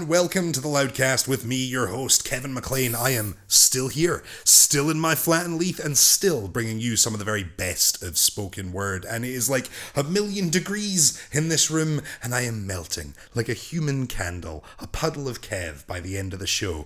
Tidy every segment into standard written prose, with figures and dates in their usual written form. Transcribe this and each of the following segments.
and welcome to the Loudcast with me, your host, Kevin Mclean. I am still here, still in my flat in Leith, and still bringing you some of the very best of spoken word. And it is like 1,000,000 degrees in this room, and I am melting like a human candle, a puddle of Kev by the end of the show.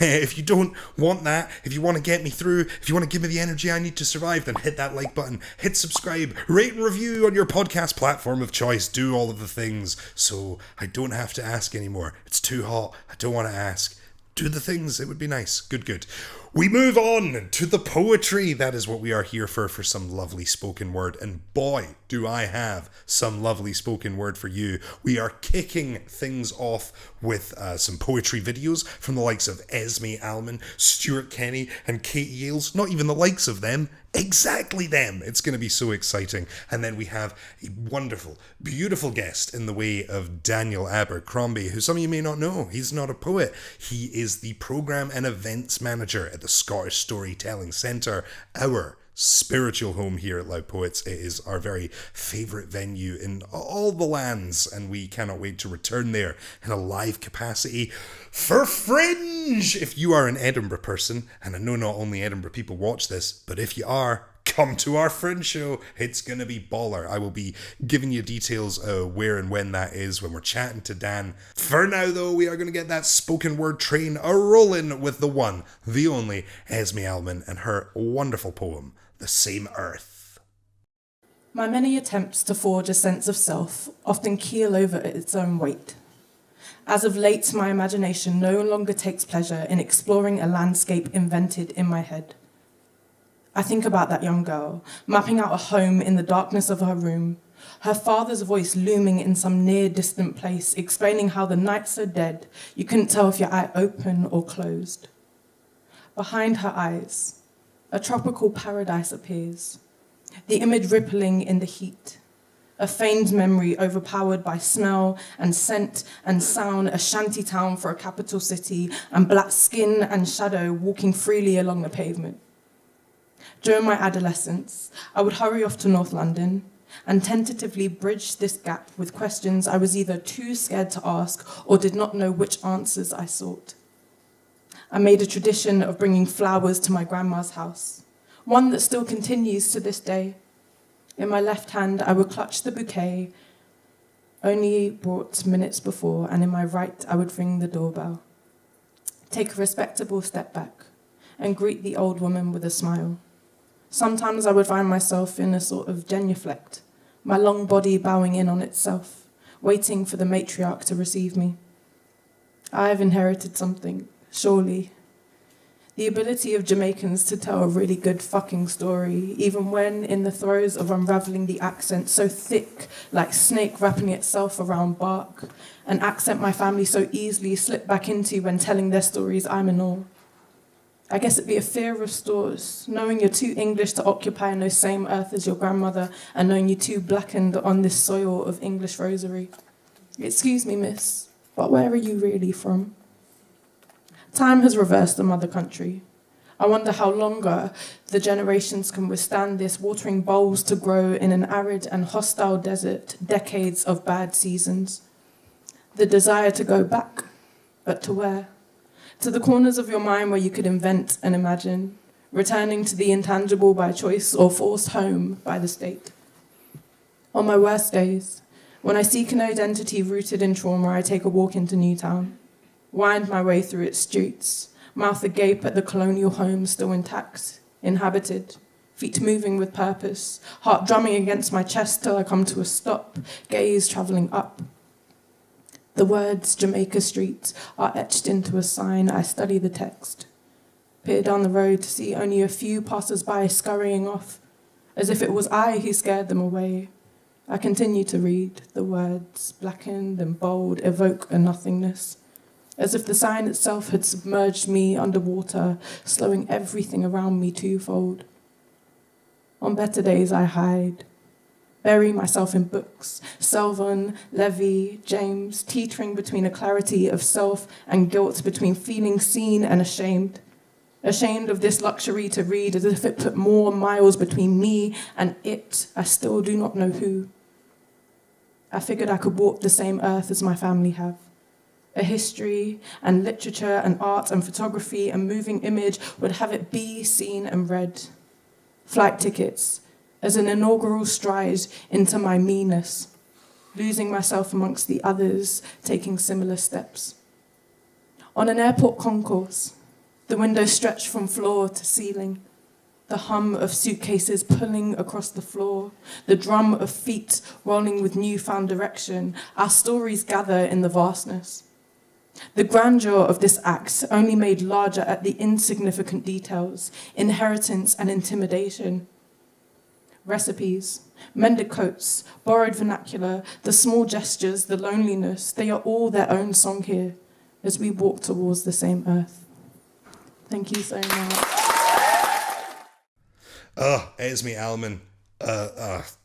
If you don't want that, if you want to get me through, if you want to give me the energy I need to survive, then hit that like button, hit subscribe, rate and review on your podcast platform of choice, do all of the things so I don't have to ask anymore. It's too hot. I don't want to ask. Do the things. It would be nice. Good. We move on to the poetry. That is what we are here for some lovely spoken word. And boy, do I have some lovely spoken word for you. We are kicking things off with some poetry videos from the likes of Esme Allman, Stuart Kenny, and Ailes. Not even the likes of them. Exactly them. It's going to be so exciting. And then we have a wonderful, beautiful guest in the way of Daniel Abercrombie, who some of you may not know. He's not a poet. He is the program and events manager at the Scottish Storytelling Centre, our spiritual home here at Loud Poets. It is our very favourite venue in all the lands, and we cannot wait to return there in a live capacity for Fringe. If you are an Edinburgh person, and I know not only Edinburgh people watch this, but if you are, come to our Fringe show. It's going to be baller. I will be giving you details where and when that is when we're chatting to Dan. For now, though, we are going to get that spoken word train a-rolling with the one, the only, Esme Allman and her wonderful poem, The Same Earth. My many attempts to forge a sense of self often keel over its own weight. As of late, my imagination no longer takes pleasure in exploring a landscape invented in my head. I think about that young girl, mapping out a home in the darkness of her room, her father's voice looming in some near-distant place, explaining how the nights are dead, you couldn't tell if your eye open or closed. Behind her eyes, a tropical paradise appears, the image rippling in the heat, a feigned memory overpowered by smell and scent and sound, a shanty town for a capital city, and black skin and shadow walking freely along the pavement. During my adolescence, I would hurry off to North London and tentatively bridge this gap with questions I was either too scared to ask or did not know which answers I sought. I made a tradition of bringing flowers to my grandma's house, one that still continues to this day. In my left hand, I would clutch the bouquet only brought minutes before, and in my right, I would ring the doorbell, take a respectable step back, and greet the old woman with a smile. Sometimes I would find myself in a sort of genuflect, my long body bowing in on itself, waiting for the matriarch to receive me. I have inherited something, surely. The ability of Jamaicans to tell a really good fucking story, even when in the throes of unravelling the accent so thick, like snake wrapping itself around bark, an accent my family so easily slip back into when telling their stories I'm in awe. I guess it'd be a fear of stores, knowing you're too English to occupy no same earth as your grandmother, and knowing you too blackened on this soil of English rosary. Excuse me, miss, but where are you really from? Time has reversed the mother country. I wonder how longer the generations can withstand this, watering bowls to grow in an arid and hostile desert, decades of bad seasons. The desire to go back, but to where? To the corners of your mind where you could invent and imagine, returning to the intangible by choice or forced home by the state. On my worst days, when I seek an identity rooted in trauma, I take a walk into Newtown, wind my way through its streets, mouth agape at the colonial home still intact, inhabited, feet moving with purpose, heart drumming against my chest till I come to a stop, gaze travelling up. The words Jamaica Street are etched into a sign. I study the text, peer down the road to see only a few passers-by scurrying off, as if it was I who scared them away. I continue to read. The words, blackened and bold, evoke a nothingness, as if the sign itself had submerged me underwater, slowing everything around me twofold. On better days, I hide, bury myself in books, Selvon, Levy, James, teetering between a clarity of self and guilt, between feeling seen and ashamed. Ashamed of this luxury to read, as if it put more miles between me and it, I still do not know who. I figured I could walk the same earth as my family have, A history and literature and art and photography and moving image would have it be seen and read. Flight tickets as an inaugural stride into my meanness, losing myself amongst the others, taking similar steps. On an airport concourse, the windows stretch from floor to ceiling, the hum of suitcases pulling across the floor, the drum of feet rolling with newfound direction, our stories gather in the vastness. The grandeur of this act only made larger at the insignificant details, inheritance and intimidation. Recipes, mended coats, borrowed vernacular, the small gestures, the loneliness, they are all their own song here as we walk towards the same earth. Thank you so much. Esme Allman,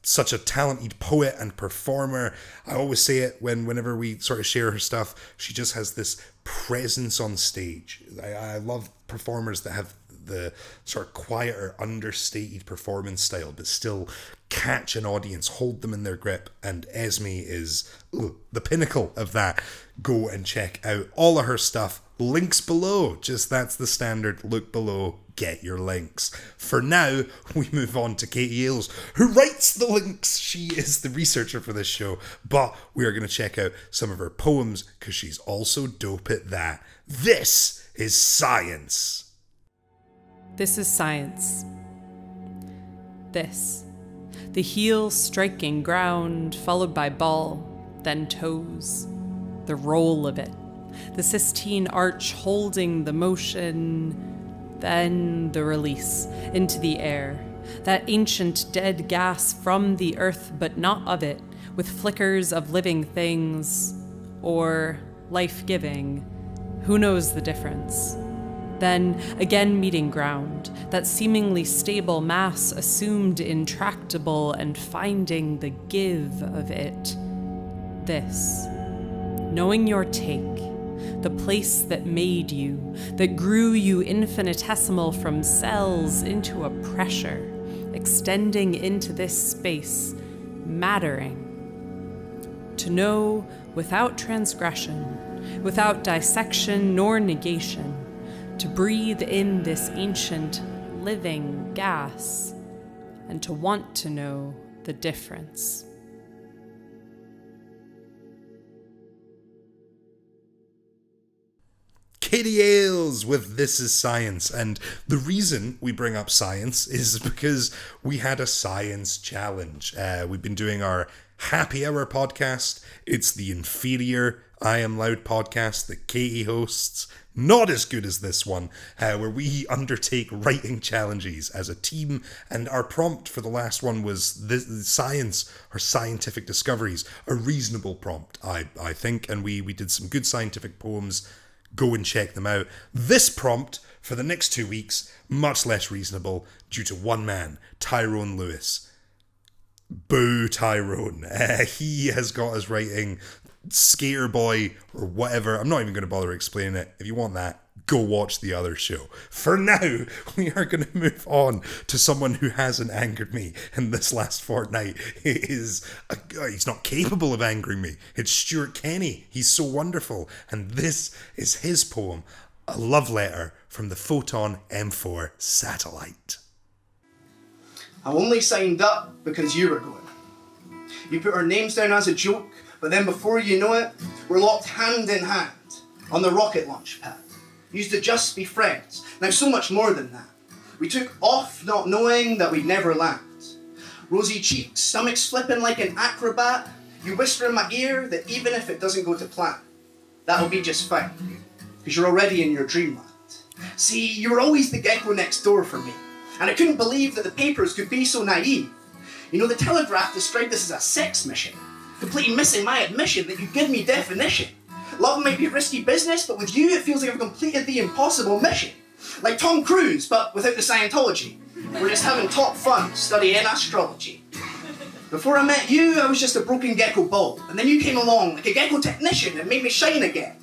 such a talented poet and performer. I always say it whenever we sort of share her stuff. She just has this presence on stage. I love performers that have the sort of quieter, understated performance style, but still catch an audience, hold them in their grip. And Esme is the pinnacle of that. Go and check out all of her stuff. Links below. Just that's the standard. Look below. Get your links. For now, we move on to Katie Ailes, who writes the links. She is the researcher for this show, but we are going to check out some of her poems because she's also dope at that. This is science. This is science. This. The heel striking ground, followed by ball, then toes. The roll of it. The Sistine arch holding the motion, then the release into the air. That ancient dead gas from the earth, but not of it, with flickers of living things, or life-giving. Who knows the difference? Then, again meeting ground, that seemingly stable mass assumed intractable and finding the give of it. This. Knowing your take, the place that made you, that grew you infinitesimal from cells into a pressure, extending into this space, mattering. To know without transgression, without dissection nor negation, to breathe in this ancient, living gas, and to want to know the difference. Katie Ailes with This Is Science. And the reason we bring up science is because we had a science challenge. We've been doing our Happy Hour podcast. It's the inferior I Am Loud podcast that Katie hosts. Not as good as this one, where we undertake writing challenges as a team. And our prompt for the last one was the science or scientific discoveries. A reasonable prompt, I think. And we did some good scientific poems. Go and check them out. This prompt for the next 2 weeks, much less reasonable due to one man, Tyrone Lewis. Boo, Tyrone. He has got us writing Skater Boy or whatever. I'm not even going to bother explaining it. If you want that, go watch the other show. For now, we are going to move on to someone who hasn't angered me in this last fortnight. He's not capable of angering me. It's Stuart Kenny. He's so wonderful. And this is his poem, A Love Letter from the Photon M4 satellite. I only signed up because you were going. You put our names down as a joke, but then before you know it, we're locked hand in hand on the rocket launch pad. Used to just be friends. Now so much more than that. We took off not knowing that we'd never land. Rosy cheeks, stomachs flipping like an acrobat. You whisper in my ear that even if it doesn't go to plan, that'll be just fine, because you're already in your dreamland. See, you were always the gecko next door for me, and I couldn't believe that the papers could be so naive. You know, the Telegraph described this as a sex mission, completely missing my admission that you give me definition. Love might be risky business, but with you it feels like I've completed the impossible mission. Like Tom Cruise, but without the Scientology. We're just having top fun studying astrology. Before I met you, I was just a broken gecko bulb, and then you came along like a gecko technician and made me shine again.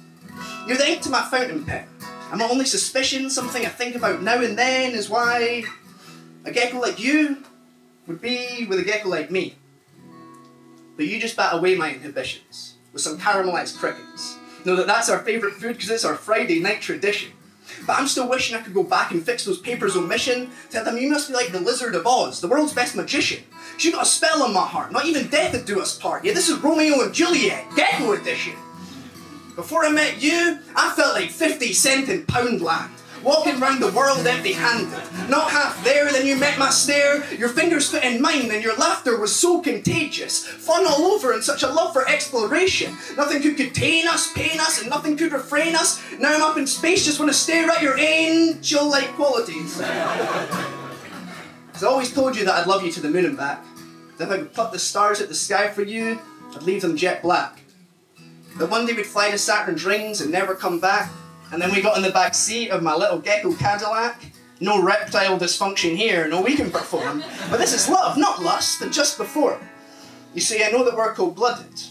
You're the ink to my fountain pen, and my only suspicion, something I think about now and then, is why a gecko like you would be with a gecko like me. But you just bat away my inhibitions with some caramelized crickets. know that that's our favourite food because it's our Friday night tradition. But I'm still wishing I could go back and fix those papers' omission. Tell them you must be like the Lizard of Oz, the world's best magician. 'Cause you got a spell on my heart, not even death would do us part. Yeah, this is Romeo and Juliet, Gecko edition. Before I met you, I felt like 50 Cent in Poundland, walking round the world empty-handed. Not half there, then you met my stare, your fingers fit in mine, and your laughter was so contagious. Fun all over and such a love for exploration. Nothing could contain us, pain us, and nothing could refrain us. Now I'm up in space, just want to stare at your angel-like qualities. Cause I always told you that I'd love you to the moon and back. That if I could put the stars at the sky for you, I'd leave them jet black. That one day we'd fly to Saturn's rings and never come back. And then we got in the back seat of my little gecko Cadillac. No reptile dysfunction here, no we can perform. But this is love, not lust, and just before. You see, I know that we're cold-blooded,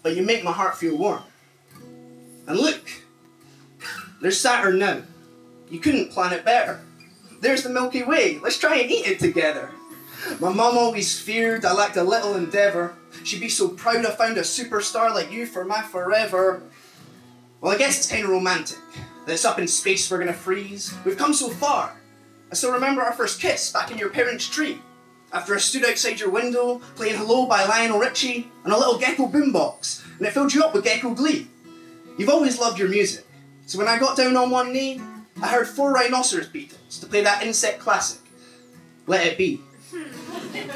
but you make my heart feel warm. And look, there's Saturn now. You couldn't plan it better. There's the Milky Way, let's try and eat it together. My mum always feared I lacked a little endeavour. She'd be so proud I found a superstar like you for my forever. Well, I guess it's kind of romantic that it's up in space we're gonna freeze. We've come so far. I still remember our first kiss back in your parents' tree. After I stood outside your window, playing Hello by Lionel Richie on a little gecko boombox, and it filled you up with gecko glee. You've always loved your music, so when I got down on one knee, I heard 4 rhinoceros beetles to play that insect classic, Let It Be.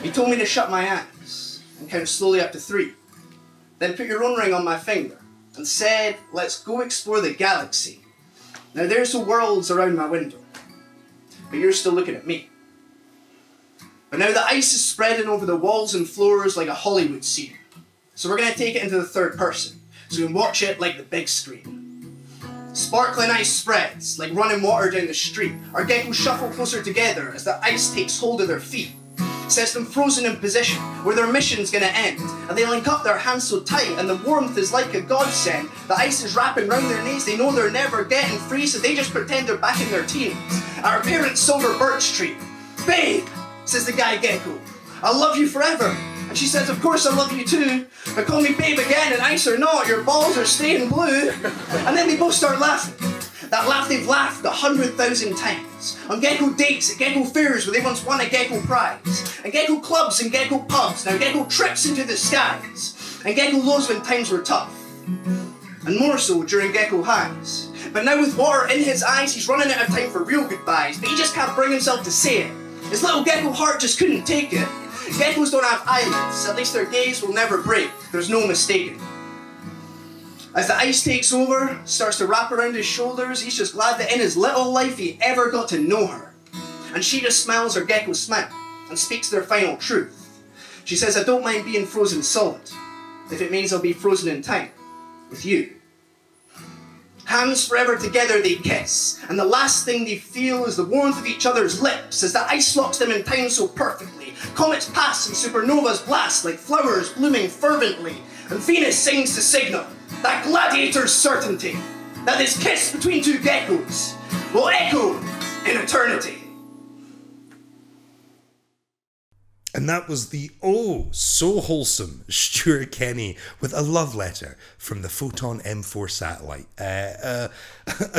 You told me to shut my eyes and count slowly up to 3. Then put your own ring on my finger and said, let's go explore the galaxy. Now there's the worlds around my window, but you're still looking at me. But now the ice is spreading over the walls and floors like a Hollywood scene. So we're going to take it into the third person, so we can watch it like the big screen. Sparkling ice spreads like running water down the street. Our geckos shuffle closer together as the ice takes hold of their feet. Sets them frozen in position where their mission's gonna end. And they link up their hands so tight and the warmth is like a godsend. The ice is wrapping round their knees, they know they're never getting free, so they just pretend they're back in their teens. At our parents' silver birch tree. Babe, says the guy gecko, I love you forever. And she says, of course I love you too. But call me babe again and ice or not, your balls are staying blue. And then they both start laughing. That laugh they've laughed 100,000 times. On gecko dates at gecko fairs where they once won a gecko prize. And gecko clubs and gecko pubs, now gecko trips into the skies. And gecko lows when times were tough. And more so during gecko highs. But now with water in his eyes, he's running out of time for real goodbyes. But he just can't bring himself to say it. His little gecko heart just couldn't take it. Geckos don't have eyelids, at least their gaze will never break. There's no mistaking. As the ice takes over, starts to wrap around his shoulders, he's just glad that in his little life he ever got to know her. And she just smiles her gecko smile and speaks their final truth. She says, I don't mind being frozen solid, if it means I'll be frozen in time, with you. Hands forever together they kiss, and the last thing they feel is the warmth of each other's lips as the ice locks them in time so perfectly. Comets pass and supernovas blast like flowers blooming fervently, and Venus sings to signal that gladiator's certainty that this kiss between two geckos will echo in eternity. And that was the so wholesome Stuart Kenny with a love letter from the Photon M4 satellite. A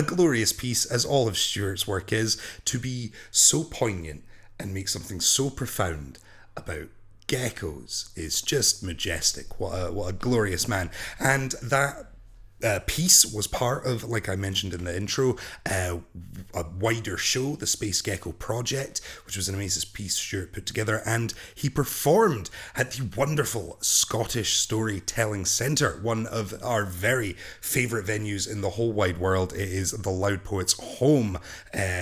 glorious piece, as all of Stuart's work is, to be so poignant and make something so profound about geckos is just majestic. What a glorious man. And that piece was part of, like I mentioned in the intro, a wider show, the Space Gecko Project, which was an amazing piece Stuart put together, and he performed at the wonderful Scottish Storytelling Centre, one of our very favourite venues in the whole wide world. It is the Loud Poets' home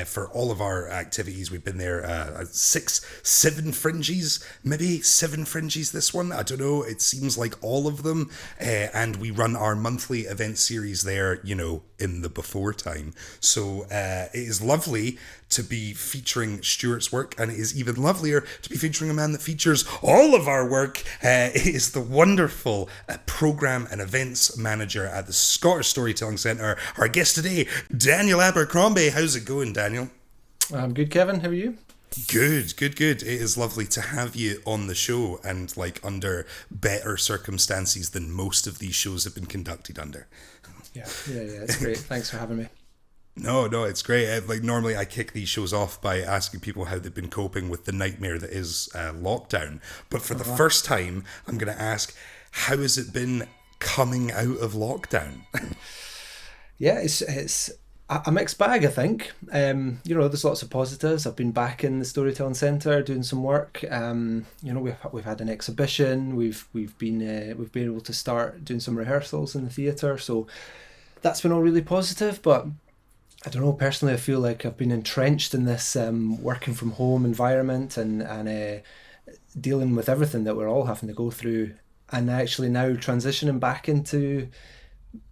for all of our activities. We've been there 7 fringes, maybe 7 fringes this one, I don't know, it seems like all of them, and we run our monthly event series there, you know, in the before time. So it is lovely to be featuring Stuart's work, and it is even lovelier to be featuring a man that features all of our work. It is the wonderful programme and events manager at the Scottish Storytelling Centre. Our guest today, Daniel Abercrombie. How's it going, Daniel? I'm good, Kevin. How are you? Good, good, good. It is lovely to have you on the show, and like under better circumstances than most of these shows have been conducted under. Yeah, it's great. Thanks for having me. No, it's great. Like normally I kick these shows off by asking people how they've been coping with the nightmare that is lockdown. But for the first time, I'm going to ask, how has it been coming out of lockdown? Yeah, it's a mixed bag, I think. There's lots of positives. I've been back in the Storytelling Centre doing some work. We've had an exhibition. We've been able to start doing some rehearsals in the theatre. So that's been all really positive. But I don't know. Personally, I feel like I've been entrenched in this working from home environment and dealing with everything that we're all having to go through, and actually now transitioning back into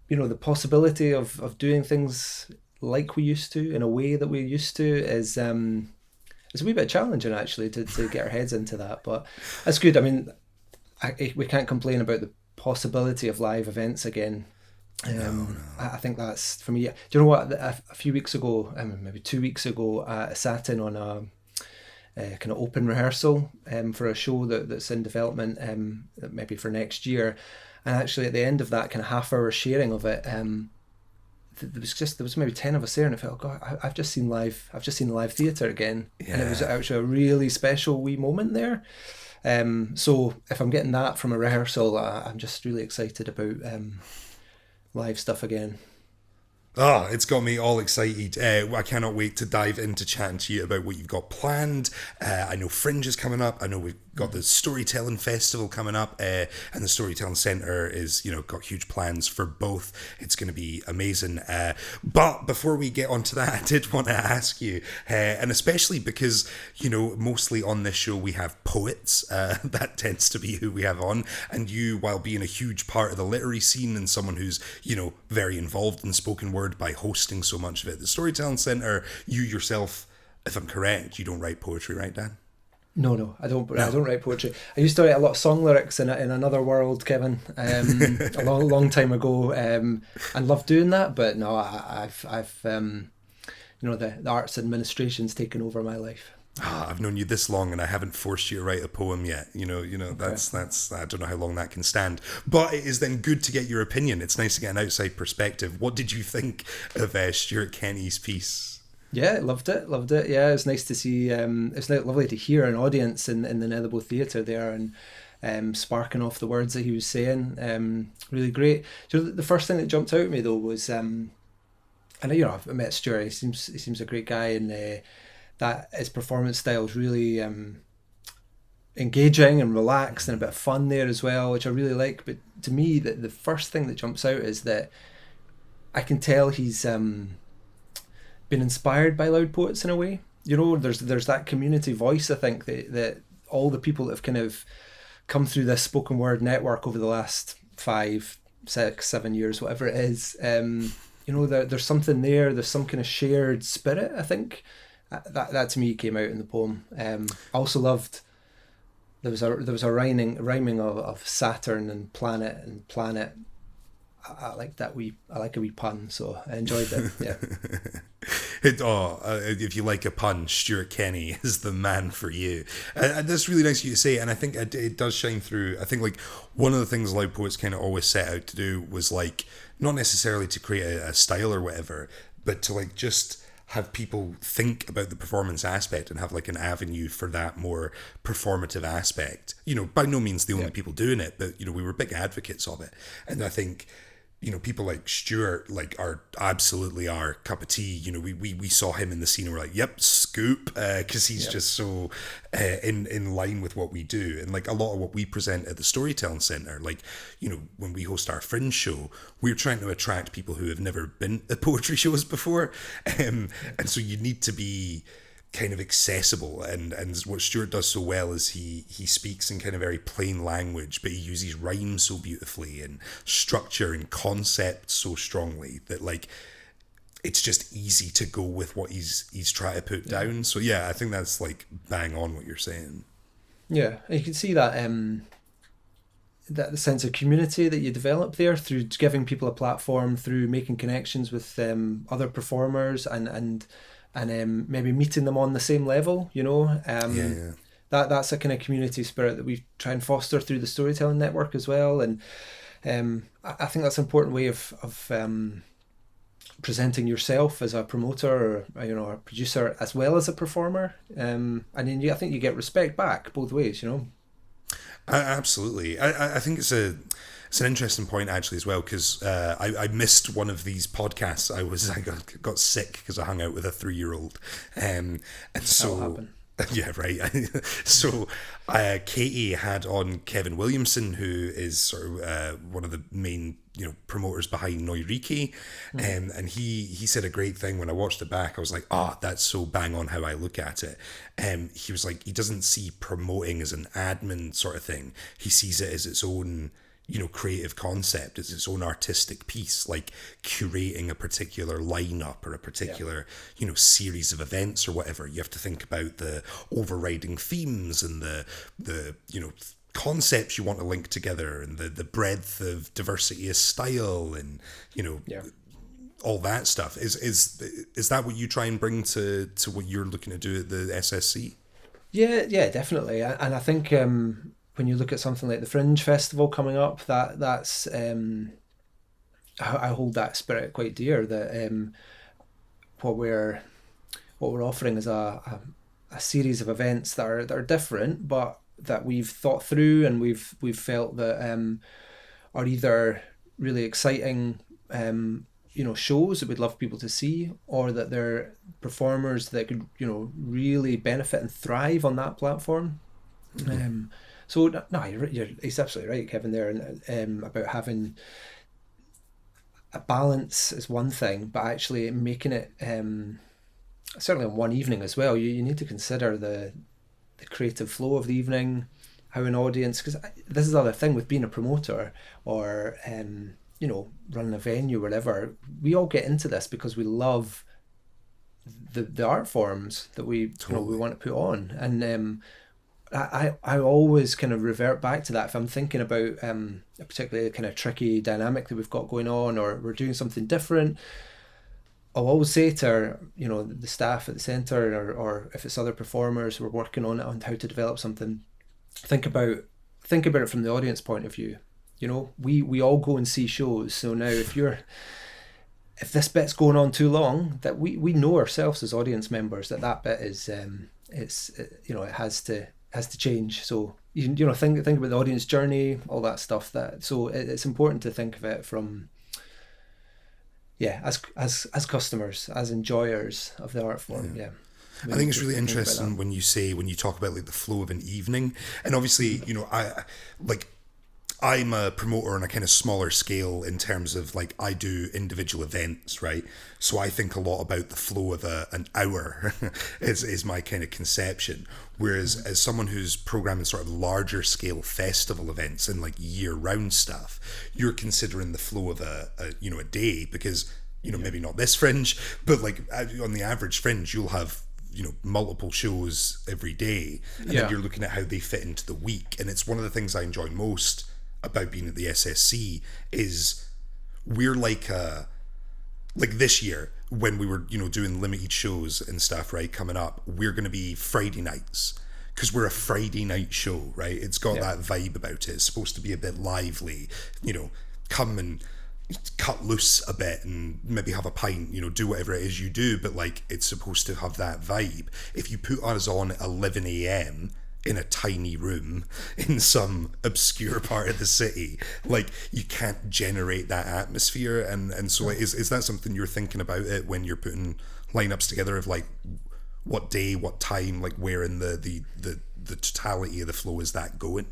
the possibility of doing things like we used to, in a way that we used to, is it's a wee bit challenging actually to get our heads into that, but that's good. I mean, we can't complain about the possibility of live events again. No. I think that's, for me, do you know what, a few weeks ago, maybe 2 weeks ago, I sat in on a kind of open rehearsal for a show that's in development, maybe for next year, and actually at the end of that kind of half-hour sharing of it, there was maybe 10 of us there, and I felt, God, I've just seen live theatre again. Yeah. And it was actually a really special wee moment there. So if I'm getting that from a rehearsal, I'm just really excited about live stuff again. Oh, it's got me all excited. I cannot wait to dive into chatting to you about what you've got planned. I know Fringe is coming up. I know we've got the Storytelling Festival coming up, and the Storytelling Centre is, got huge plans for both. It's going to be amazing. But before we get onto that, I did want to ask you, and especially because, mostly on this show we have poets. That tends to be who we have on. And you, while being a huge part of the literary scene and someone who's, very involved in spoken word by hosting so much of it, the Storytelling Centre, you yourself, if I'm correct, you don't write poetry, right, Dan? No, I don't. No. I don't write poetry. I used to write a lot of song lyrics in another world, Kevin, a long time ago, and loved doing that. But no, I've the arts administration's taken over my life. I've known you this long and I haven't forced you to write a poem yet. That's I don't know how long that can stand. But it is then good to get your opinion. It's nice to get an outside perspective. What did you think of Stuart Kenny's piece? Yeah, loved it. Yeah, it's nice to see. It's lovely to hear an audience in the Netherbow Theatre there and sparking off the words that he was saying. Really great. The first thing that jumped out at me though was, and I've met Stuart. He seems a great guy, and that his performance style is really engaging and relaxed and a bit of fun there as well, which I really like. But to me, the first thing that jumps out is that I can tell he's been inspired by Loud Poets in a way. There's that community voice, I think, that all the people that have kind of come through this spoken word network over the last 5, 6, 7 years, whatever it is, there's something there. There's some kind of shared spirit, I think. That to me came out in the poem. I also loved there was a rhyming of Saturn and planet. I like that I like a wee pun, so I enjoyed it. Yeah. If you like a pun, Stuart Kenny is the man for you. And that's really nice of you to say, and I think it does shine through. I think like one of the things Loud Poets kind of always set out to do was like not necessarily to create a style or whatever, but to like just have people think about the performance aspect and have like an avenue for that more performative aspect. By no means the only people doing it, but we were big advocates of it. And I think people like Stuart are absolutely our cup of tea. We saw him in the scene and we're like, yep, scoop, because he's just so in line with what we do. And like a lot of what we present at the Storytelling Centre, when we host our Fringe show, we're trying to attract people who have never been at poetry shows before. And so you need to be kind of accessible, and what Stuart does so well is he speaks in kind of very plain language, but he uses rhyme so beautifully and structure and concept so strongly that like it's just easy to go with what he's trying to put down. So yeah, I think that's like bang on what you're saying. Yeah, you can see that that the sense of community that you develop there through giving people a platform, through making connections with other performers, and and maybe meeting them on the same level, you know. Yeah. That's a kind of community spirit that we try and foster through the storytelling network as well. And I think that's an important way of presenting yourself as a promoter, or you know, a producer, as well as a performer. And then I think you get respect back both ways, you know. Absolutely. I think it's an interesting point actually as well, because I missed one of these podcasts. I got sick because I hung out with a 3-year-old, and so That'll happen. Yeah, right. So Katie had on Kevin Williamson, who is sort of one of the main, you know, promoters behind Noiriki, and he said a great thing when I watched it back. I was like, that's so bang on how I look at it. He was like, he doesn't see promoting as an admin sort of thing. He sees it as its own, you know, creative concept. It's its own artistic piece, like curating a particular lineup or a particular, you know, series of events or whatever. You have to think about the overriding themes and the you know, concepts you want to link together, and the breadth of diversity of style, and you know, all that stuff. Is that what you try and bring to what you're looking to do at the SSC? Yeah, definitely. And I think when you look at something like the Fringe Festival coming up, that's I hold that spirit quite dear. That what we're offering is a series of events that are different, but that we've thought through, and we've felt that are either really exciting you know, shows that we'd love people to see, or that they're performers that could, you know, really benefit and thrive on that platform. So no, he's absolutely right, Kevin, there, and about having a balance is one thing, but actually making it certainly on one evening as well. You need to consider the creative flow of the evening, how an audience, because this is the other thing with being a promoter or you know, running a venue, whatever. We all get into this because we love the art forms that we you know, we want to put on, and I always kind of revert back to that if I'm thinking about a particularly kind of tricky dynamic that we've got going on, or we're doing something different. I'll always say to, you know, the staff at the centre, or if it's other performers who are working on it, on how to develop something, think about it from the audience point of view. You know, we all go and see shows. So now if this bit's going on too long, that we know ourselves as audience members that bit is you know, it has to change. So you know, think about the audience journey, all that stuff. So it's important to think of it from as customers, as enjoyers of the art form. I think it's really interesting when you talk about like the flow of an evening, and obviously, you know, I'm a promoter on a kind of smaller scale in terms of like I do individual events, right? So I think a lot about the flow of an hour is my kind of conception. Whereas as someone who's programming sort of larger scale festival events and like year round stuff, you're considering the flow of a day, because, you know, maybe not this Fringe, but like on the average Fringe, you'll have, you know, multiple shows every day, and then you're looking at how they fit into the week. And it's one of the things I enjoy most about being at the SSC is we're like this year when we were, you know, doing limited shows and stuff, right, coming up, we're going to be Friday nights because we're a Friday night show, right? It's got that vibe about it. It's supposed to be a bit lively, you know, come and cut loose a bit and maybe have a pint, you know, do whatever it is you do, but like it's supposed to have that vibe. If you put us on at 11 a.m. in a tiny room in some obscure part of the city, like you can't generate that atmosphere, and so is that something you're thinking about it when you're putting lineups together of like what day, what time, like where in the totality of the flow is that going?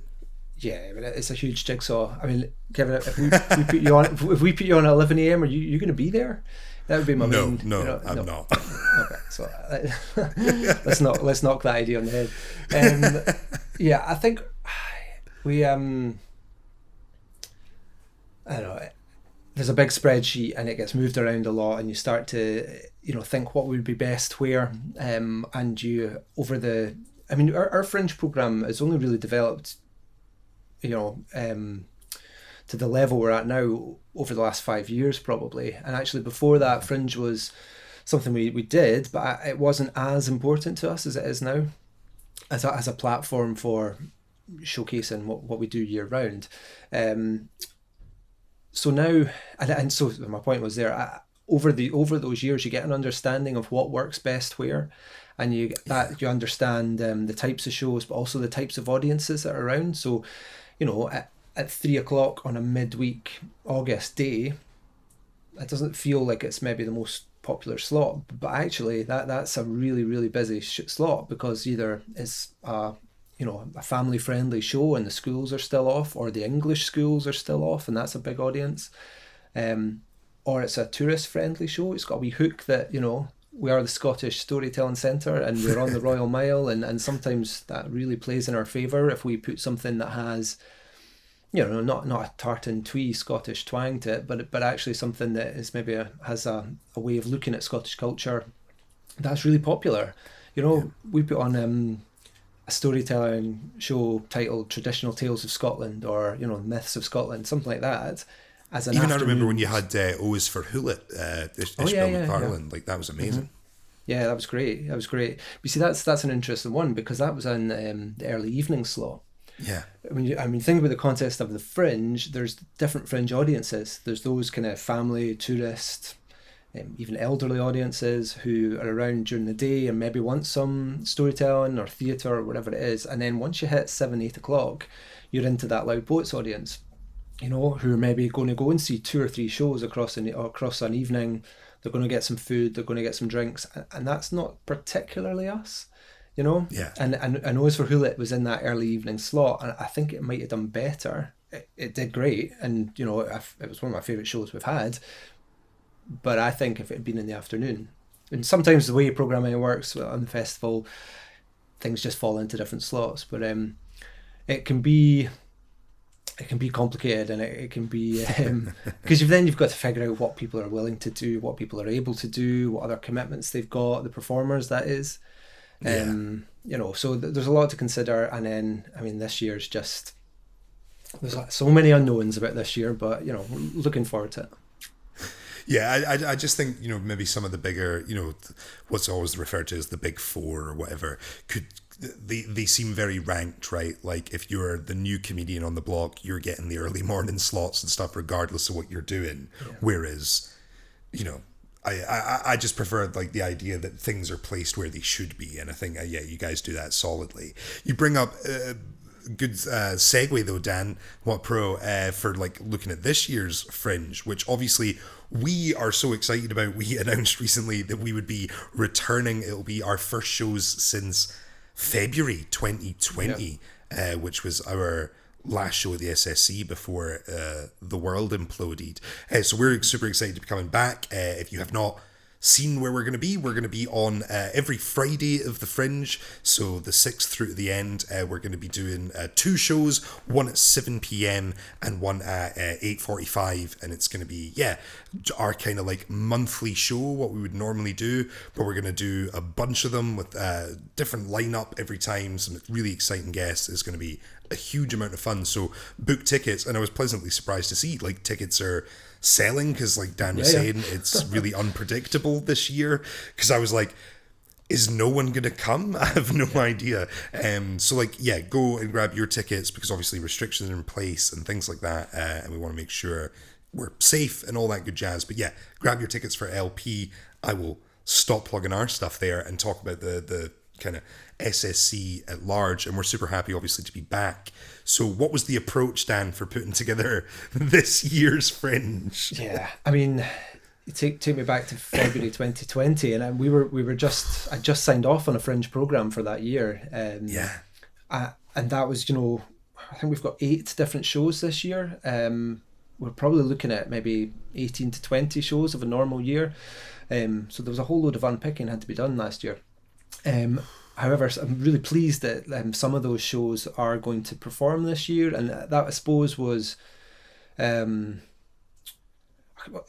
Yeah, I mean, it's a huge jigsaw. I mean, Kevin, if we put you on, if we put you on at 11 a.m, are you going to be there? That would be my main. No, you know, I'm not. Okay, so let's knock that idea on the head. Yeah, I think we I don't know. There's a big spreadsheet and it gets moved around a lot, and you start to, you know, think what would be best where, and you over the. I mean, our Fringe program has only really developed, you know, to the level we're at now over the last 5 years probably. And actually before that, Fringe was something we did, but it wasn't as important to us as it is now, as a platform for showcasing what we do year round. So now, and so my point was there, over those years, you get an understanding of what works best where, and you understand the types of shows, but also the types of audiences that are around. So, at 3 o'clock on a midweek August day, it doesn't feel like it's maybe the most popular slot, but actually that's a really, really busy slot, because either it's a family friendly show and the schools are still off, or the English schools are still off and that's a big audience, or it's a tourist friendly show. It's got a wee hook that, we are the Scottish Storytelling Centre and we're on the Royal Mile, and sometimes that really plays in our favour if we put something that has, not a tartan twee Scottish twang to it, but actually something that is maybe has a way of looking at Scottish culture that's really popular. We put on a storytelling show titled Traditional Tales of Scotland, or Myths of Scotland, something like that. As an Even I remember when you had O's for Hewlett, Ishbel McFarlane, like that was amazing. Mm-hmm. Yeah, that was great. But you see, that's an interesting one, because that was in the early evening slot. Yeah. I mean, think about the context of the Fringe. There's different Fringe audiences. There's those kind of family, tourist, even elderly audiences who are around during the day and maybe want some storytelling or theatre or whatever it is. And then once you hit 7-8 o'clock, you're into that Loud Poets audience, who are maybe going to go and see 2 or 3 shows across an evening. They're going to get some food, they're going to get some drinks, and that's not particularly us. Yeah. And O's for Hewlett was in that early evening slot, and I think it might have done better. It did great, and it was one of my favourite shows we've had. But I think if it had been in the afternoon, and sometimes the way programming works on the festival, things just fall into different slots. But it can be complicated, and it can be because you've got to figure out what people are willing to do, what people are able to do, what other commitments they've got, the performers, that is. So there's a lot to consider. And then, this year's just, there's so many unknowns about this year, but, we're looking forward to it. Yeah, I just think, maybe some of the bigger, what's always referred to as the big four or whatever, they seem very ranked, right? Like if you're the new comedian on the block, you're getting the early morning slots and stuff regardless of what you're doing. Yeah. Whereas, I just prefer like the idea that things are placed where they should be, and I think you guys do that solidly. You bring up good segue though, Dan. What pro for like looking at this year's Fringe, which obviously we are so excited about. We announced recently that we would be returning. It'll be our first shows since February 2020, which was our last show at the SSC before the world imploded. So we're super excited to be coming back. If you have not seen where we're going to be on every Friday of the Fringe, so the 6th through to the end. We're going to be doing 2 shows, one at 7 p.m. and one at 8:45, and it's going to be our kind of like monthly show, what we would normally do, but we're going to do a bunch of them with different lineup every time, some really exciting guests. It's going to be a huge amount of fun, so book tickets. And I was pleasantly surprised to see like tickets are selling, because like Dan was saying, it's really unpredictable this year, because I was like, is no one gonna come? I have no idea. So go and grab your tickets, because obviously restrictions are in place and things like that, and we want to make sure we're safe and all that good jazz. But grab your tickets for LP. I will stop plugging our stuff there and talk about the kind of SSC at large, and we're super happy obviously to be back. So what was the approach, Dan, for putting together this year's Fringe? Yeah, I mean, take me back to February 2020, and I just signed off on a Fringe programme for that year. And that was, I think we've got 8 different shows this year. We're probably looking at maybe 18 to 20 shows of a normal year. So there was a whole load of unpicking had to be done last year. However, I'm really pleased that some of those shows are going to perform this year, and that I suppose was not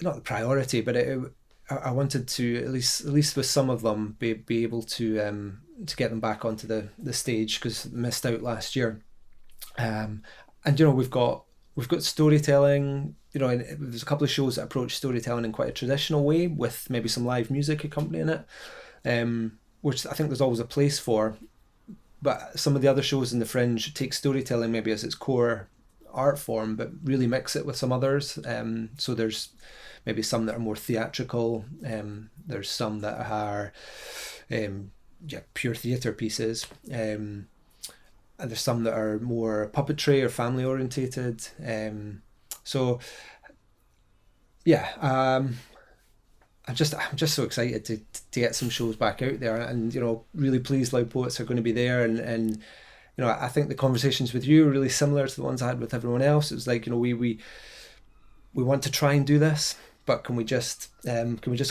the priority, but I wanted to at least with some of them be able to get them back onto the stage, because missed out last year. And we've got we've got storytelling, you know, and there's a couple of shows that approach storytelling in quite a traditional way with maybe some live music accompanying it, which I think there's always a place for. But some of the other shows in the Fringe take storytelling maybe as its core art form, but really mix it with some others. So there's maybe some that are more theatrical. There's some that are pure theatre pieces. And there's some that are more puppetry or family orientated. I'm just so excited to get some shows back out there, and you know, really pleased Loud Poets are going to be there, and you know, I think the conversations with you are really similar to the ones I had with everyone else. It was like, you know, we want to try and do this, but can we just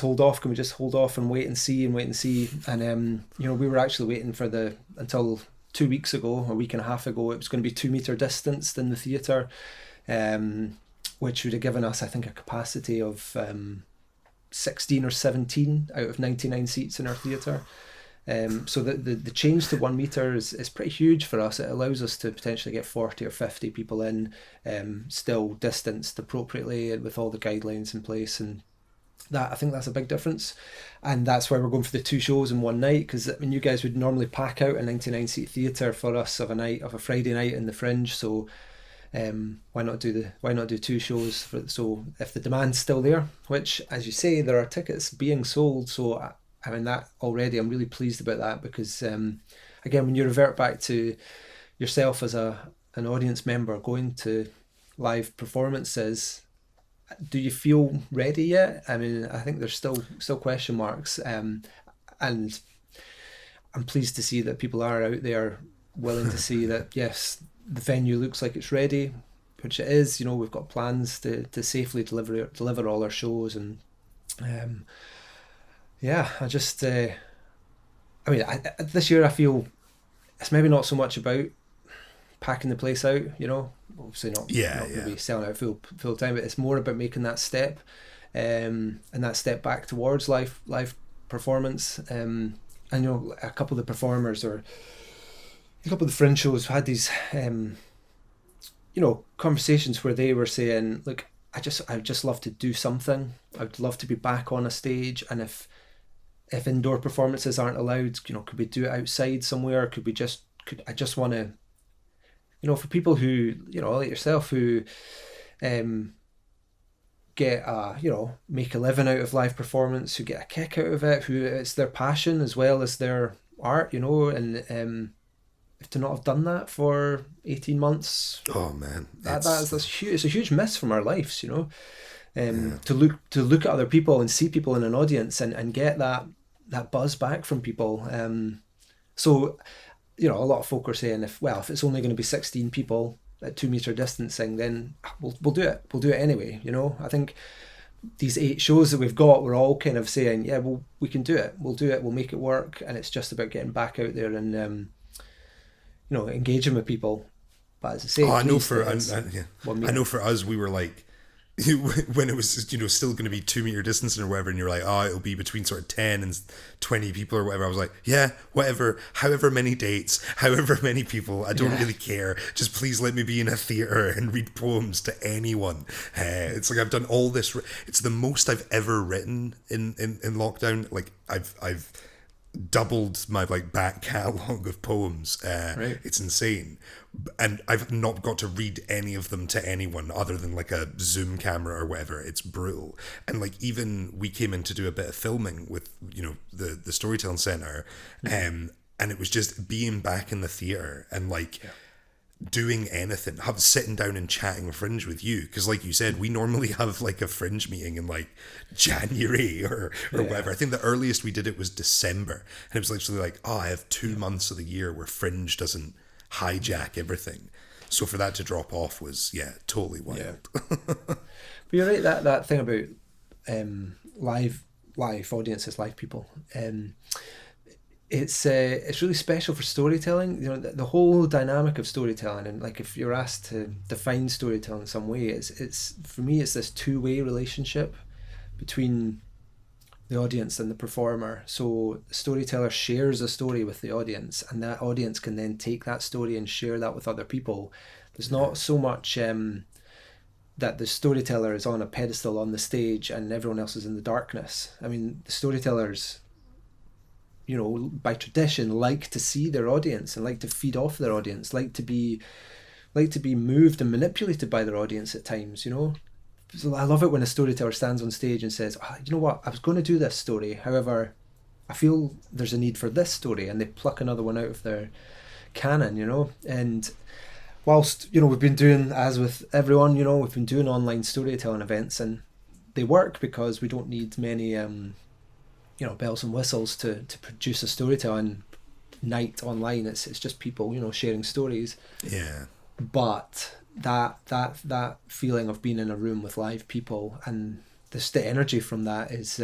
hold off? Can we just hold off and wait and see? And you know, we were actually waiting for until 2 weeks ago, a week and a half ago, it was going to be 2 meter distanced in the theatre, which would have given us, I think, a capacity of 16 or 17 out of 99 seats in our theatre. So the change to 1 meter is pretty huge for us. It allows us to potentially get 40 or 50 people in, still distanced appropriately and with all the guidelines in place, and that, I think that's a big difference. And that's why we're going for the 2 shows in one night, because I mean, you guys would normally pack out a 99 seat theatre for us of a Friday night in the Fringe, so why not do 2 shows so if the demand's still there, which, as you say, there are tickets being sold, so I mean, that already, I'm really pleased about that, because again, when you revert back to yourself as an audience member going to live performances, do you feel ready yet? I mean, I think there's still question marks, and I'm pleased to see that people are out there willing to see that I the venue looks like it's ready, which it is. You know, we've got plans to safely deliver all our shows, and this year I feel it's maybe not so much about packing the place out, you know, obviously not going to be selling out full time, but it's more about making that step, and that step back towards live performance. And you know, a couple of the performers or a couple of the Fringe shows had these conversations where they were saying, look, I'd just love to do something. I'd love to be back on a stage, and if indoor performances aren't allowed, you know, could we do it outside somewhere? I just want to, you know, for people who, you know, like yourself, who make a living out of live performance, who get a kick out of it, who it's their passion as well as their art, you know, and to not have done that for 18 months, oh man, it's a huge miss from our lives, you know. To look at other people and see people in an audience and get that buzz back from people. So, you know, a lot of folk are saying if it's only going to be 16 people at 2 meter distancing, then we'll do it. We'll do it anyway. You know, I think these 8 shows that we've got, we're all kind of saying, we can do it. We'll do it. We'll make it work. And it's just about getting back out there and you know, engaging with people. But as I say, I know for us, we were like, when it was, you know, still going to be 2 meter distancing or whatever, and you're like, it'll be between sort of 10 and 20 people or whatever. I was like, whatever, however many dates, however many people, I don't really care. Just please let me be in a theatre and read poems to anyone. It's like I've done all this. It's the most I've ever written in lockdown. Like I've doubled my back catalogue of poems. Right. It's insane. And I've not got to read any of them to anyone other than like a Zoom camera or whatever. It's brutal. And like, even we came in to do a bit of filming with, you know, the Storytelling Centre, and it was just being back in the theatre and doing anything, sitting down and chatting Fringe with you, because like you said, we normally have like a Fringe meeting in like January or whatever. I think the earliest we did it was December, and it was literally like, I have 2 months of the year where Fringe doesn't hijack everything. So for that to drop off was totally wild. But you're right, that thing about live audiences, live people, it's really special for storytelling. You know, the whole dynamic of storytelling, and like if you're asked to define storytelling in some way, it's for me, it's this 2-way relationship between the audience and the performer. So the storyteller shares a story with the audience, and that audience can then take that story and share that with other people. There's not so much that the storyteller is on a pedestal on the stage and everyone else is in the darkness. I mean, the storytellers, you know, by tradition, like to see their audience and like to feed off their audience, like to be moved and manipulated by their audience at times, you know. So I love it when a storyteller stands on stage and says, you know what, I was going to do this story, however, I feel there's a need for this story, and they pluck another one out of their canon, you know. And whilst, you know, we've been doing, as with everyone, you know, we've been doing online storytelling events, and they work because we don't need many you know, bells and whistles to produce a storytelling night online. It's just people, you know, sharing stories. Yeah. But that feeling of being in a room with live people, and the energy from that is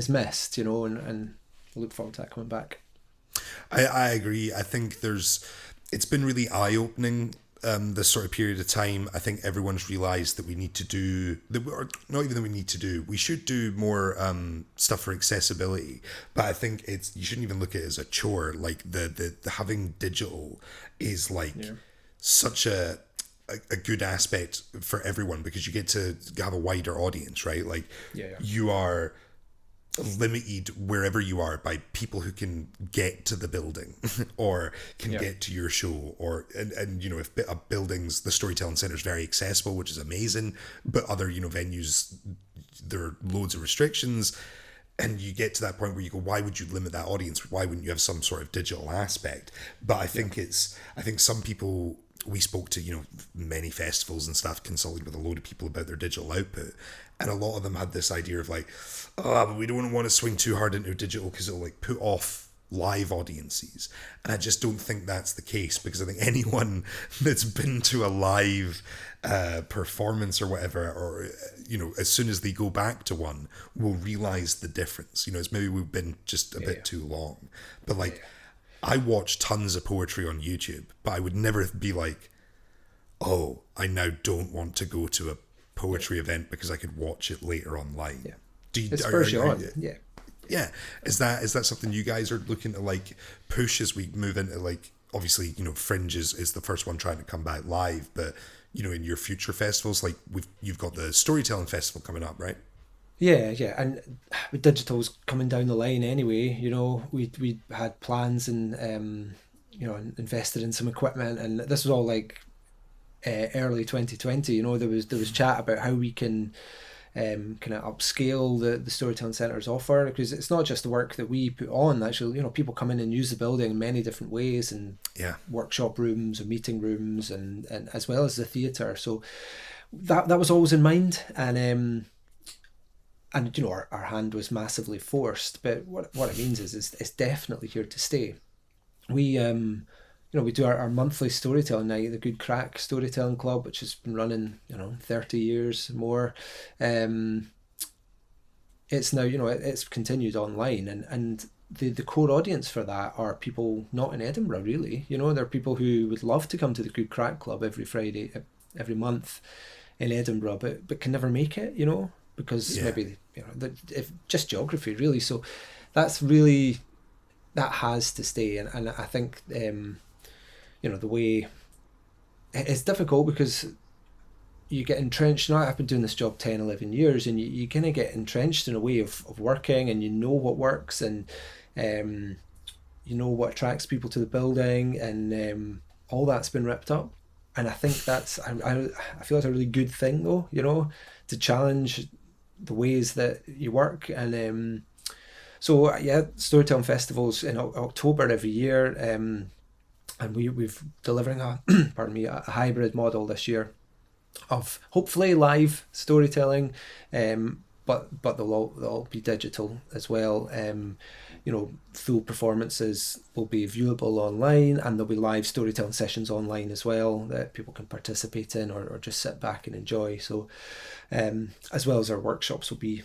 missed, you know, and I look forward to that coming back. I agree. I think it's been really eye-opening, this sort of period of time. I think everyone's realised that we need to do, or not even that we need to do, we should do more stuff for accessibility. But I think you shouldn't even look at it as a chore. Like the having digital is like such a good aspect for everyone, because you get to have a wider audience, right? Like you are limited wherever you are by people who can get to the building or can get to your show, or and you know, if a building's, the storytelling center is very accessible, which is amazing, but other, you know, venues, there are loads of restrictions, and you get to that point where you go, why would you limit that audience? Why wouldn't you have some sort of digital aspect? But I think I think some people, we spoke to, you know, many festivals and stuff, consulting with a load of people about their digital output, and a lot of them had this idea of like, but we don't want to swing too hard into digital because it'll like put off live audiences. And I just don't think that's the case, because I think anyone that's been to a live performance or whatever, or, you know, as soon as they go back to one, will realize the difference. You know, it's maybe we've been just a bit too long, but like, I watch tons of poetry on YouTube, but I would never be like, oh, I now don't want to go to a poetry event because I could watch it later online. Yeah. It spurs you on. Yeah. Is that something you guys are looking to like push as we move into, like, obviously, you know, Fringe is the first one trying to come back live, but, you know, in your future festivals, like you've got the Storytelling Festival coming up, right? Yeah, and with digital's coming down the line anyway, you know, we had plans and you know, invested in some equipment, and this was all like early 2020. You know, there was chat about how we can kind of upscale the Storytelling Centre's offer, because it's not just the work that we put on. Actually, you know, people come in and use the building in many different ways, and workshop rooms and meeting rooms, and as well as the theatre. So that was always in mind, and you know, our hand was massively forced, but what it means is it's definitely here to stay. We you know, we do our monthly storytelling night, the Good Crack Storytelling Club, which has been running, you know, 30 years more. It's now, you know, it's continued online, and the core audience for that are people not in Edinburgh, really. You know, they're people who would love to come to the Good Crack Club every Friday, every month in Edinburgh, but can never make it, you know, because maybe, you know, if just geography, really. So that's really, that has to stay, and I think you know, the way it's difficult because you get entrenched. Now, I've been doing this job 10, 11 years, and you kind of get entrenched in a way of working, and you know what works, and you know what attracts people to the building, and all that's been ripped up. And I think that's, I feel that's a really good thing, though, you know, to challenge the ways that you work. And so storytelling festivals in October every year, and we've delivering a a hybrid model this year of hopefully live storytelling, but they'll all be digital as well. You know, full performances will be viewable online, and there'll be live storytelling sessions online as well that people can participate in or just sit back and enjoy. So as well as our workshops will be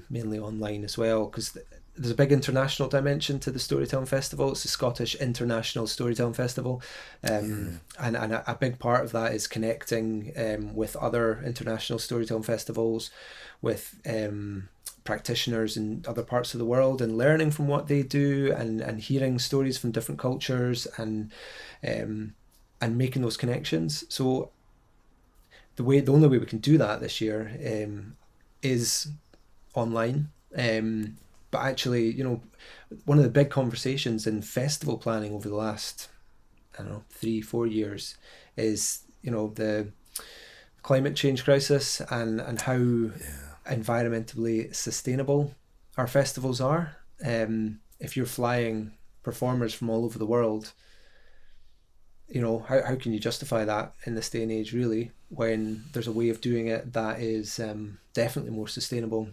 mainly online as well, because there's a big international dimension to the Storytelling Festival. It's the Scottish International Storytelling Festival, and a big part of that is connecting with other international storytelling festivals, with practitioners in other parts of the world, and learning from what they do, and hearing stories from different cultures, and making those connections. So the only way we can do that this year is online. But actually, you know, one of the big conversations in festival planning over the last, I don't know, 3-4 years is, you know, the climate change crisis and how environmentally sustainable our festivals are. If you're flying performers from all over the world, you know, how can you justify that in this day and age, really, when there's a way of doing it that is definitely more sustainable?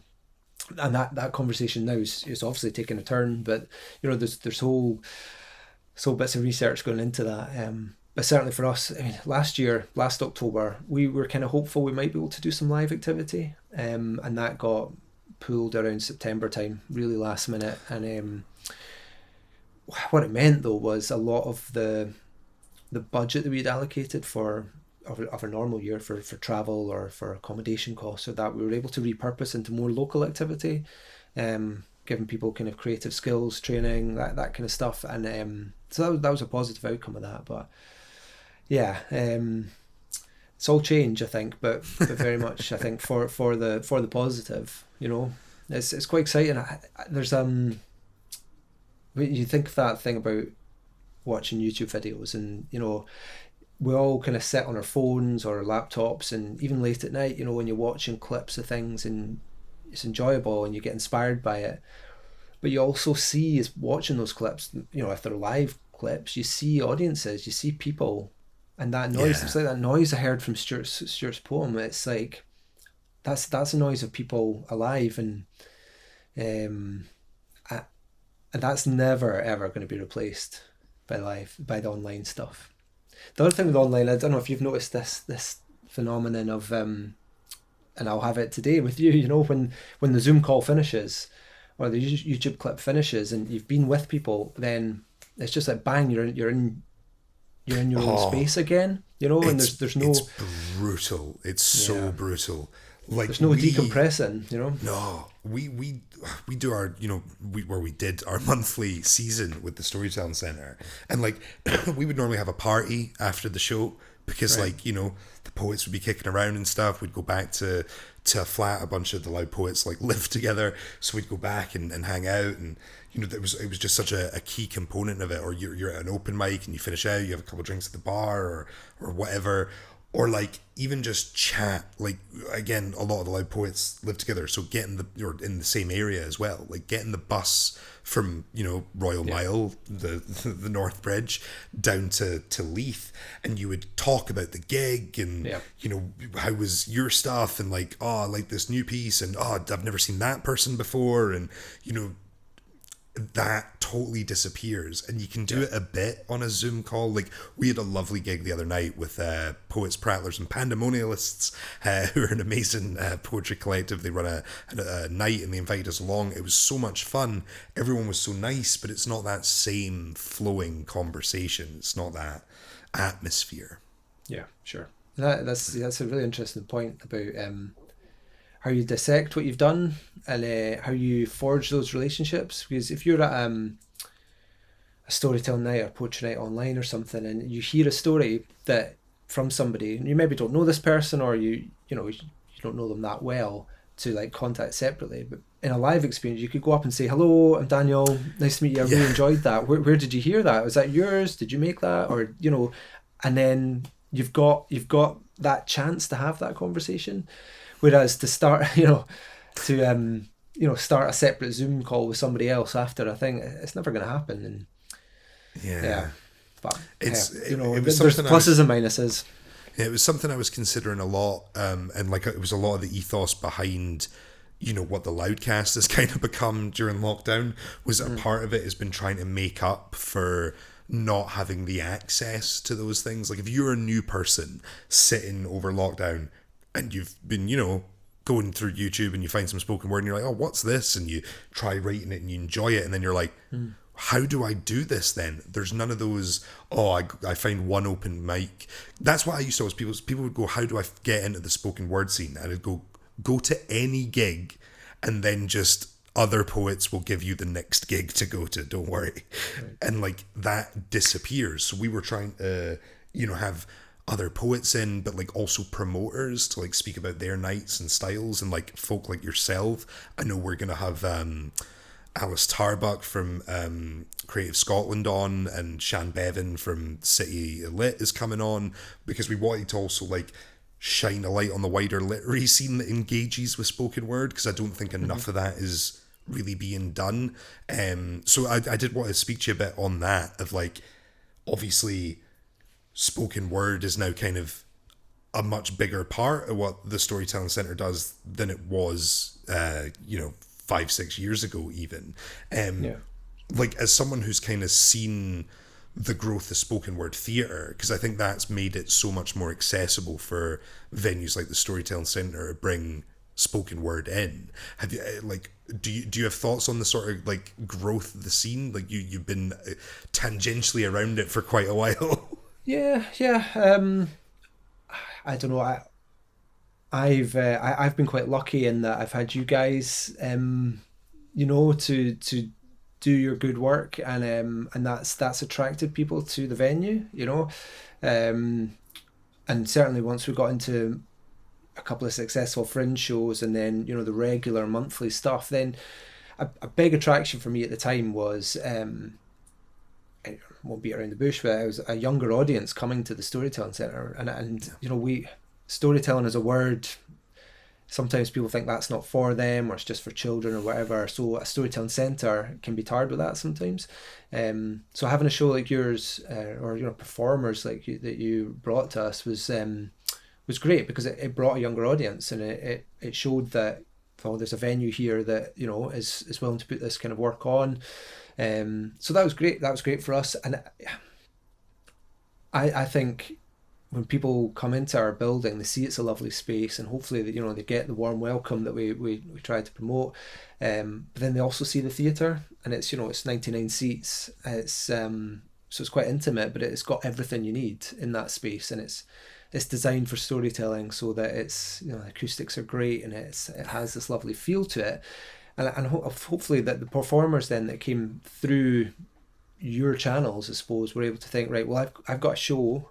And that conversation now is obviously taking a turn, but, you know, there's whole bits of research going into that. But certainly for us, I mean, last October, we were kind of hopeful we might be able to do some live activity, and that got pulled around September time, really last minute. And what it meant though was a lot of the budget that we'd allocated of a normal year for travel or for accommodation costs, or that we were able to repurpose into more local activity, giving people kind of creative skills training, that kind of stuff. And so that was a positive outcome of that. But yeah, it's all change, I think, but very much I think for the positive. You know, it's quite exciting. There's you think of that thing about watching YouTube videos, and, you know, we all kind of sit on our phones or our laptops, and even late at night, you know, when you're watching clips of things and it's enjoyable and you get inspired by it, but you also see, is watching those clips, you know, if they're live clips, you see audiences, you see people, and that noise, it's like that noise I heard from Stuart's poem. It's like that's the noise of people alive, and that's never ever going to be replaced by the online stuff. The other thing with online, I don't know if you've noticed this phenomenon of, and I'll have it today with you, you know, when the Zoom call finishes or the YouTube clip finishes and you've been with people, then it's just like bang, you're in your own space again, you know, and there's no... It's brutal. It's so brutal. Like, there's no decompressing, you know. No, we do our, you know, we did our monthly season with the Storytelling Centre, and like we would normally have a party after the show because like, you know, the poets would be kicking around and stuff. We'd go back to a flat. A bunch of the Loud poets like lived together, so we'd go back and hang out, and, you know, it was just such a key component of it. Or you're at an open mic and you finish out, you have a couple of drinks at the bar or whatever. Or like even just chat. Like, again, a lot of the Loud poets live together, so you're in the same area as well. Like getting the bus from, you know, Royal Mile, the North Bridge, down to Leith, and you would talk about the gig and you know, how was your stuff, and like, oh, I like this new piece, and oh, I've never seen that person before, and, you know, that totally disappears, and you can do it a bit on a Zoom call. Like, we had a lovely gig the other night with Poets, Prattlers and Pandemonialists, who are an amazing poetry collective. They run a night and they invited us along. It was so much fun. Everyone was so nice, but it's not that same flowing conversation. It's not that atmosphere. Yeah, sure. That's a really interesting point about how you dissect what you've done and how you forge those relationships. Because if you're at a storytelling night or poetry night online or something, and you hear a story that from somebody, and you maybe don't know this person, or you don't know them that well to like contact separately, but in a live experience you could go up and say, "Hello, I'm Daniel, nice to meet you, I really enjoyed that. Where did you hear that? Was that yours? Did you make that?" Or, you know, and then you've got that chance to have that conversation. Whereas to start, you know, start a separate Zoom call with somebody else after, I think it's never going to happen. And but it was there's pluses and minuses. Yeah, it was something I was considering a lot, and like it was a lot of the ethos behind, you know, what the Loudcast has kind of become during lockdown. Was a part of it has been trying to make up for not having the access to those things. Like, if you're a new person sitting over lockdown, and you've been, you know, going through YouTube and you find some spoken word and you're like, oh, what's this? And you try writing it and you enjoy it. And then you're like, how do I do this then? There's none of those, I find one open mic. That's what I used to always, people would go, how do I get into the spoken word scene? And I'd go to any gig, and then just other poets will give you the next gig to go to. Don't worry. Right. And like that disappears. So we were trying to, you know, have other poets in, but like also promoters to like speak about their nights and styles, and like folk like yourself. I know we're gonna have Alice Tarbuck from Creative Scotland on, and Shan Bevan from City Lit is coming on, because we wanted to also like shine a light on the wider literary scene that engages with spoken word, because I don't think enough of that is really being done. So I did want to speak to you a bit on that, of like, obviously spoken word is now kind of a much bigger part of what the Storytelling Centre does than it was 5-6 years ago even. Like, as someone who's kind of seen the growth of spoken word theatre, because I think that's made it so much more accessible for venues like the Storytelling Centre to bring spoken word in. Have you do you have thoughts on the sort of like growth of the scene? Like you've been tangentially around it for quite a while. Yeah. I don't know. I've been quite lucky in that I've had you guys, to do your good work, and that's attracted people to the venue, and certainly once we got into a couple of successful fringe shows, and then the regular monthly stuff, then a big attraction for me at the time was, I won't beat around the bush, but it was a younger audience coming to the Storytelling Centre, and storytelling is a word. Sometimes people think that's not for them, or it's just for children or whatever. So a Storytelling Centre can be tarred with that sometimes. So having a show like yours, or performers like that you brought to us was great, because it brought a younger audience, and it showed that there's a venue here that is willing to put this kind of work on. So that was great. That was great for us, and I think when people come into our building, they see it's a lovely space, and hopefully they get the warm welcome that we try to promote. But then they also see the theatre, and it's it's 99 seats. It's so it's quite intimate, but it's got everything you need in that space, and it's designed for storytelling, so that it's the acoustics are great, and it has this lovely feel to it, and hopefully that the performers then that came through your channels, I suppose, were able to think, right, well, I've got a show,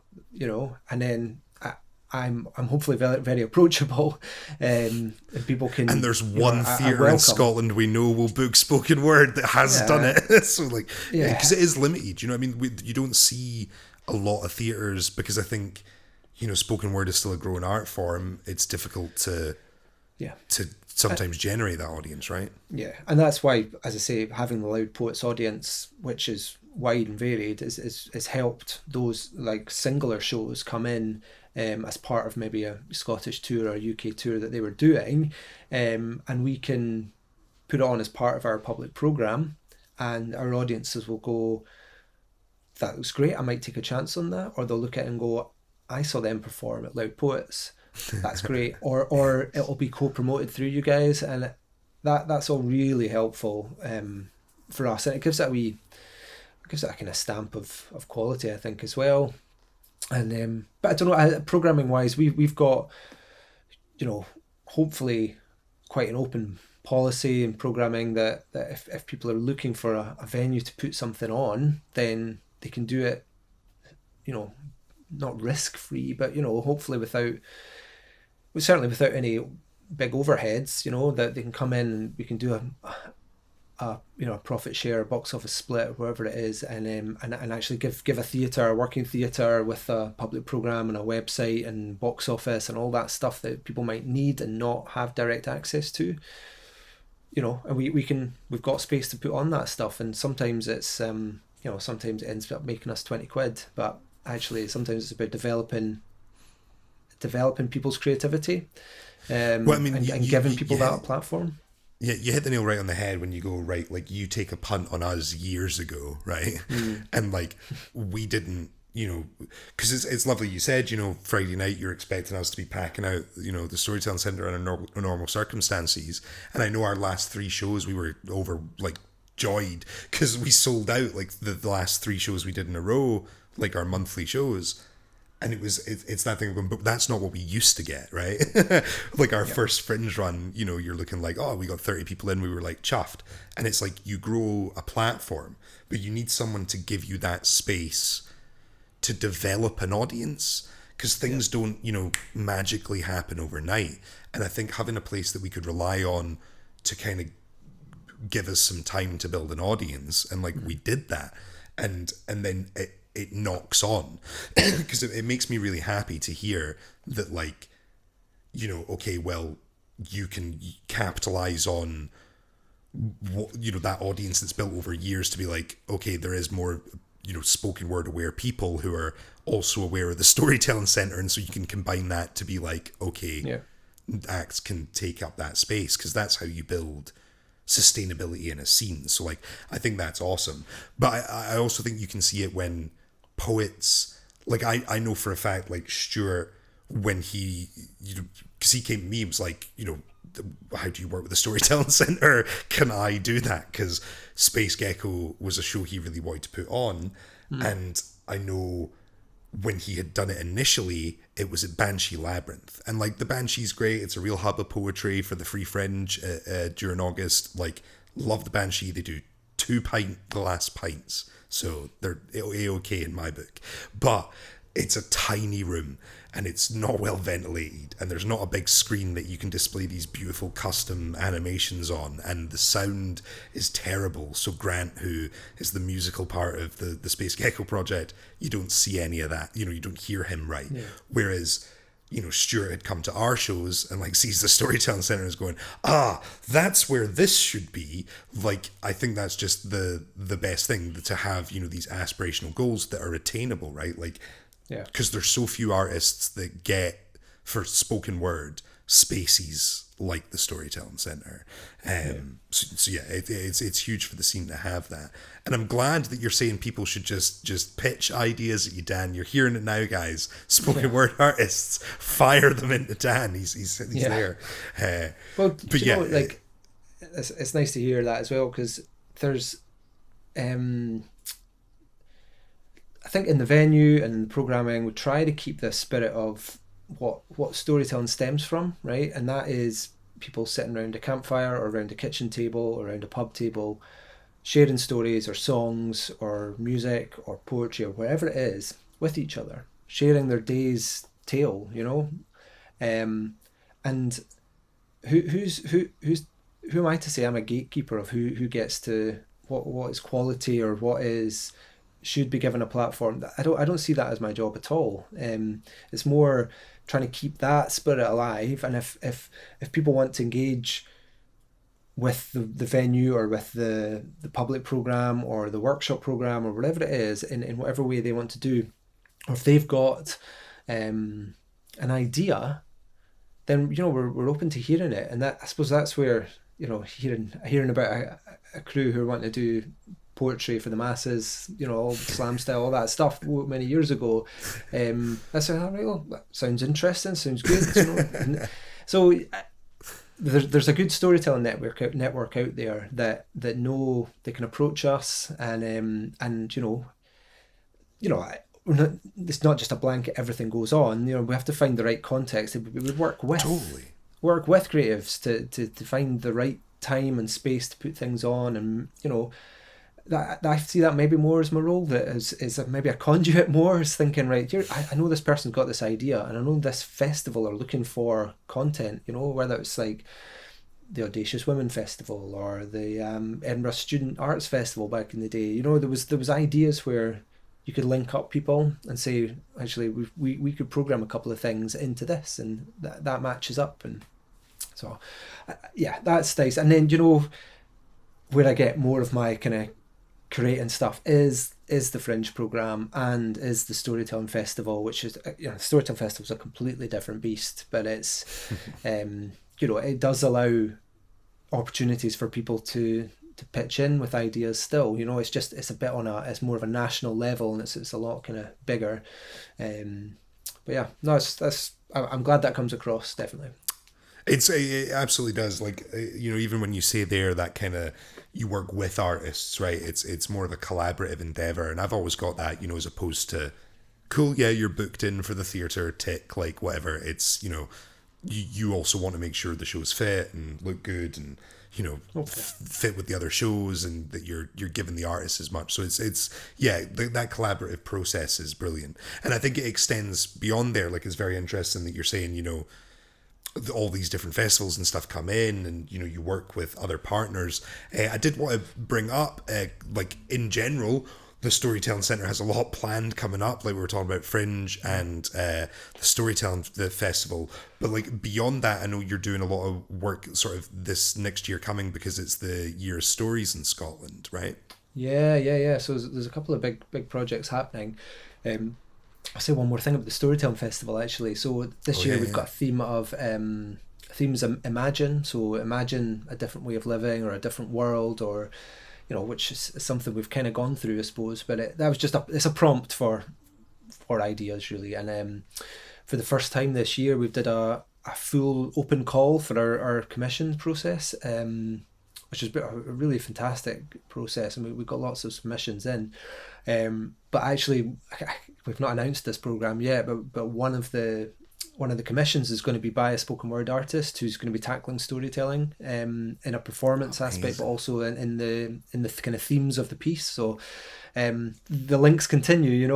and then I'm hopefully very, very approachable, and people can. And there's one theatre in Scotland we know will book spoken word that has done it. So because it is limited, you don't see a lot of theatres, because I think spoken word is still a growing art form. It's difficult to sometimes generate that audience, right? Yeah, and that's why, as I say, having the Loud Poets audience, which is wide and varied, is helped those like singular shows come in as part of maybe a Scottish tour or a UK tour that they were doing, and we can put it on as part of our public programme, and our audiences will go, that was great, I might take a chance on that, or they'll look at it and go, I saw them perform at Loud Poets, that's great, or it'll be co-promoted through you guys, and that's all really helpful for us, and it gives it a kind of stamp of quality, I think, as well. And but I don't know, programming wise, we've got hopefully quite an open policy and programming that if people are looking for a venue to put something on, then they can do it not risk free, but hopefully without any big overheads, that they can come in and we can do a profit share, box office split, whatever it is, and actually give a working theatre with a public programme and a website and box office and all that stuff that people might need and not have direct access to. And we've got space to put on that stuff, and sometimes it's sometimes it ends up making us 20 quid, but actually sometimes it's about developing people's creativity, and giving people that platform. Yeah, you hit the nail right on the head when you go, right, like you take a punt on us years ago, right? And like we didn't, because it's lovely. You said, Friday night you're expecting us to be packing out, the Storytelling Centre under normal circumstances. And I know our last 3 shows we were joyed because we sold out like the last 3 shows we did in a row, like our monthly shows. And it's that thing of going, but that's not what we used to get, right? Like our first Fringe run, you're looking like, oh, we got 30 people in, we were like chuffed. And it's like you grow a platform, but you need someone to give you that space to develop an audience. because things don't, magically happen overnight. And I think having a place that we could rely on to kind of give us some time to build an audience, and like we did that, and then it knocks on, because it makes me really happy to hear that, like, okay, well, you can capitalize on what, that audience that's built over years to be like, okay, there is more spoken word aware people who are also aware of the Storytelling Centre, and so you can combine that to be like, okay, acts can take up that space, because that's how you build sustainability in a scene. So like, I think that's awesome. But I also think you can see it when poets, like I know for a fact, like Stuart, when he, because he came to me and was like, how do you work with the Storytelling Centre? Can I do that? Because Space Gecko was a show he really wanted to put on. And I know when he had done it initially, it was at Banshee Labyrinth. And like, the Banshee's great. It's a real hub of poetry for the Free Fringe during August. Like, love the Banshee. They do 2-pint glass pints. So they're A-okay in my book. But it's a tiny room, and it's not well ventilated, and there's not a big screen that you can display these beautiful custom animations on, and the sound is terrible. So Grant, who is the musical part of the Space Gecko project, you don't see any of that. You don't hear him right. Yeah. Whereas, Stuart had come to our shows and like sees the Storytelling Centre and is going, that's where this should be. Like, I think that's just the best thing, to have, these aspirational goals that are attainable, right? Like, because there's so few artists that get, for spoken word, spaces like the Storytelling Centre. So it's huge for the scene to have that. And I'm glad that you're saying people should just pitch ideas at you, Dan. You're hearing it now, guys. Spoken word artists, fire them into Dan. He's there. But it's nice to hear that as well, because there's I think in the venue and in the programming, we try to keep the spirit of what storytelling stems from, right? And that is people sitting around a campfire or around a kitchen table or around a pub table, sharing stories or songs or music or poetry or whatever it is with each other, sharing their day's tale, and who am I to say I'm a gatekeeper of who gets to what is quality or what should be given a platform? I don't see that as my job at all. It's more trying to keep that spirit alive, and if people want to engage with the venue or with the public program or the workshop program or whatever it is, in whatever way they want to do, or if they've got an idea, then we're open to hearing it. And that, I suppose that's where hearing about a crew who are wanting to do poetry for the masses, all slam style, all that stuff many years ago. I said, that sounds interesting, sounds good. So there's a good storytelling network out there that know they can approach us, and it's not just a blanket everything goes on. We have to find the right context. We would work with creatives to find the right time and space to put things on, and that I see that maybe more as my role, that is maybe a conduit more, is thinking, right, I know this person's got this idea, and I know this festival are looking for content, whether it's like the Audacious Women Festival or the Edinburgh Student Arts Festival back in the day. There was ideas where you could link up people and say, actually, we could program a couple of things into this, and that matches up. And so, that's nice. And then, where I get more of my kind of curating stuff is the Fringe program and is the Storytelling Festival, which is, the Storytelling Festival is a completely different beast, but it's, it does allow opportunities for people to pitch in with ideas still. It's a bit it's more of a national level, and it's a lot kind of bigger. But yeah, no, I'm glad that comes across, definitely. It absolutely does. Like, even when you say there that kind of, you work with artists, right? It's more of a collaborative endeavor, and I've always got that, as opposed to, cool, yeah, you're booked in for the theater, tick, like whatever. It's, you also want to make sure the show's fit and look good, and fit with the other shows, and that you're giving the artists as much. So it's that collaborative process is brilliant, and I think it extends beyond there. Like, it's very interesting that you're saying, all these different festivals and stuff come in, and you work with other partners. I did want to bring up, like, in general, the Storytelling Centre has a lot planned coming up. Like, we were talking about Fringe and the the festival, but like beyond that, I know you're doing a lot of work sort of this next year coming, because it's the Year of Stories in Scotland, right? Yeah. So there's a couple of big projects happening. I'll say one more thing about the Storytelling Festival, actually. So this year we've got a theme of themes imagine. So imagine a different way of living, or a different world, or which is something we've kind of gone through, I suppose. But that was just it's a prompt for ideas, really. And for the first time this year, we've did a full open call for our commission process, which has been a really fantastic process. And we've got lots of submissions in. But actually, we've not announced this program yet. But one of the commissions is going to be by a spoken word artist who's going to be tackling storytelling in a performance aspect, but also in the kind of themes of the piece. So the links continue,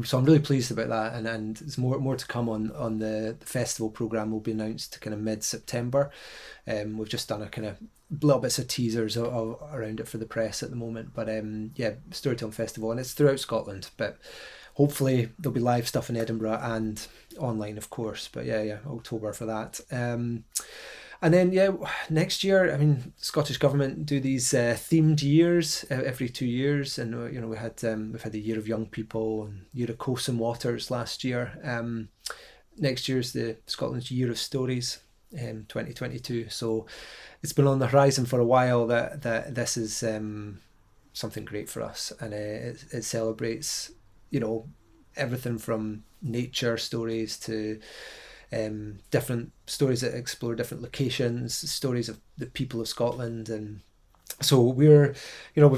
so I'm really pleased about that, and there's more to come on the festival program. Will be announced kind of mid-September. We've just done a kind of little bits of teasers around it for the press at the moment, but Storytelling Festival, and it's throughout Scotland, but hopefully there'll be live stuff in Edinburgh and online, of course. But October for that. And then next year, I mean, Scottish Government do these themed years every 2 years, and we've had the Year of Young People and Year of Coasts and Waters last year. Next year's the Scotland's Year of Stories, 2022. So it's been on the horizon for a while that this is something great for us, and it celebrates everything from nature stories to different stories that explore different locations, stories of the people of Scotland. And so we've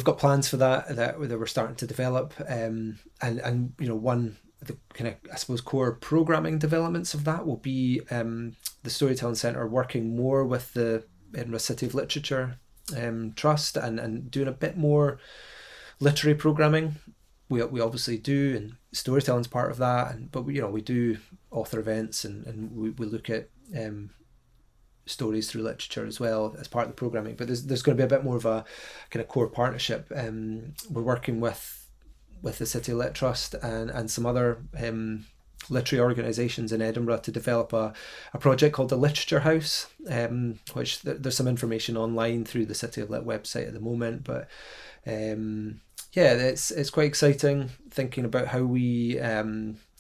got plans for that we're starting to develop, and one of the kind of, I suppose, core programming developments of that will be the Storytelling Centre working more with the Edinburgh City of Literature Trust and doing a bit more literary programming. We obviously do, and storytelling's part of that. But we do author events, and we look at stories through literature as well as part of the programming. But there's going to be a bit more of a kind of core partnership. We're working with the City Lit Trust and some other literary organisations in Edinburgh to develop a project called the Literature House, which there's some information online through the City of Lit website at the moment. But it's quite exciting thinking about how we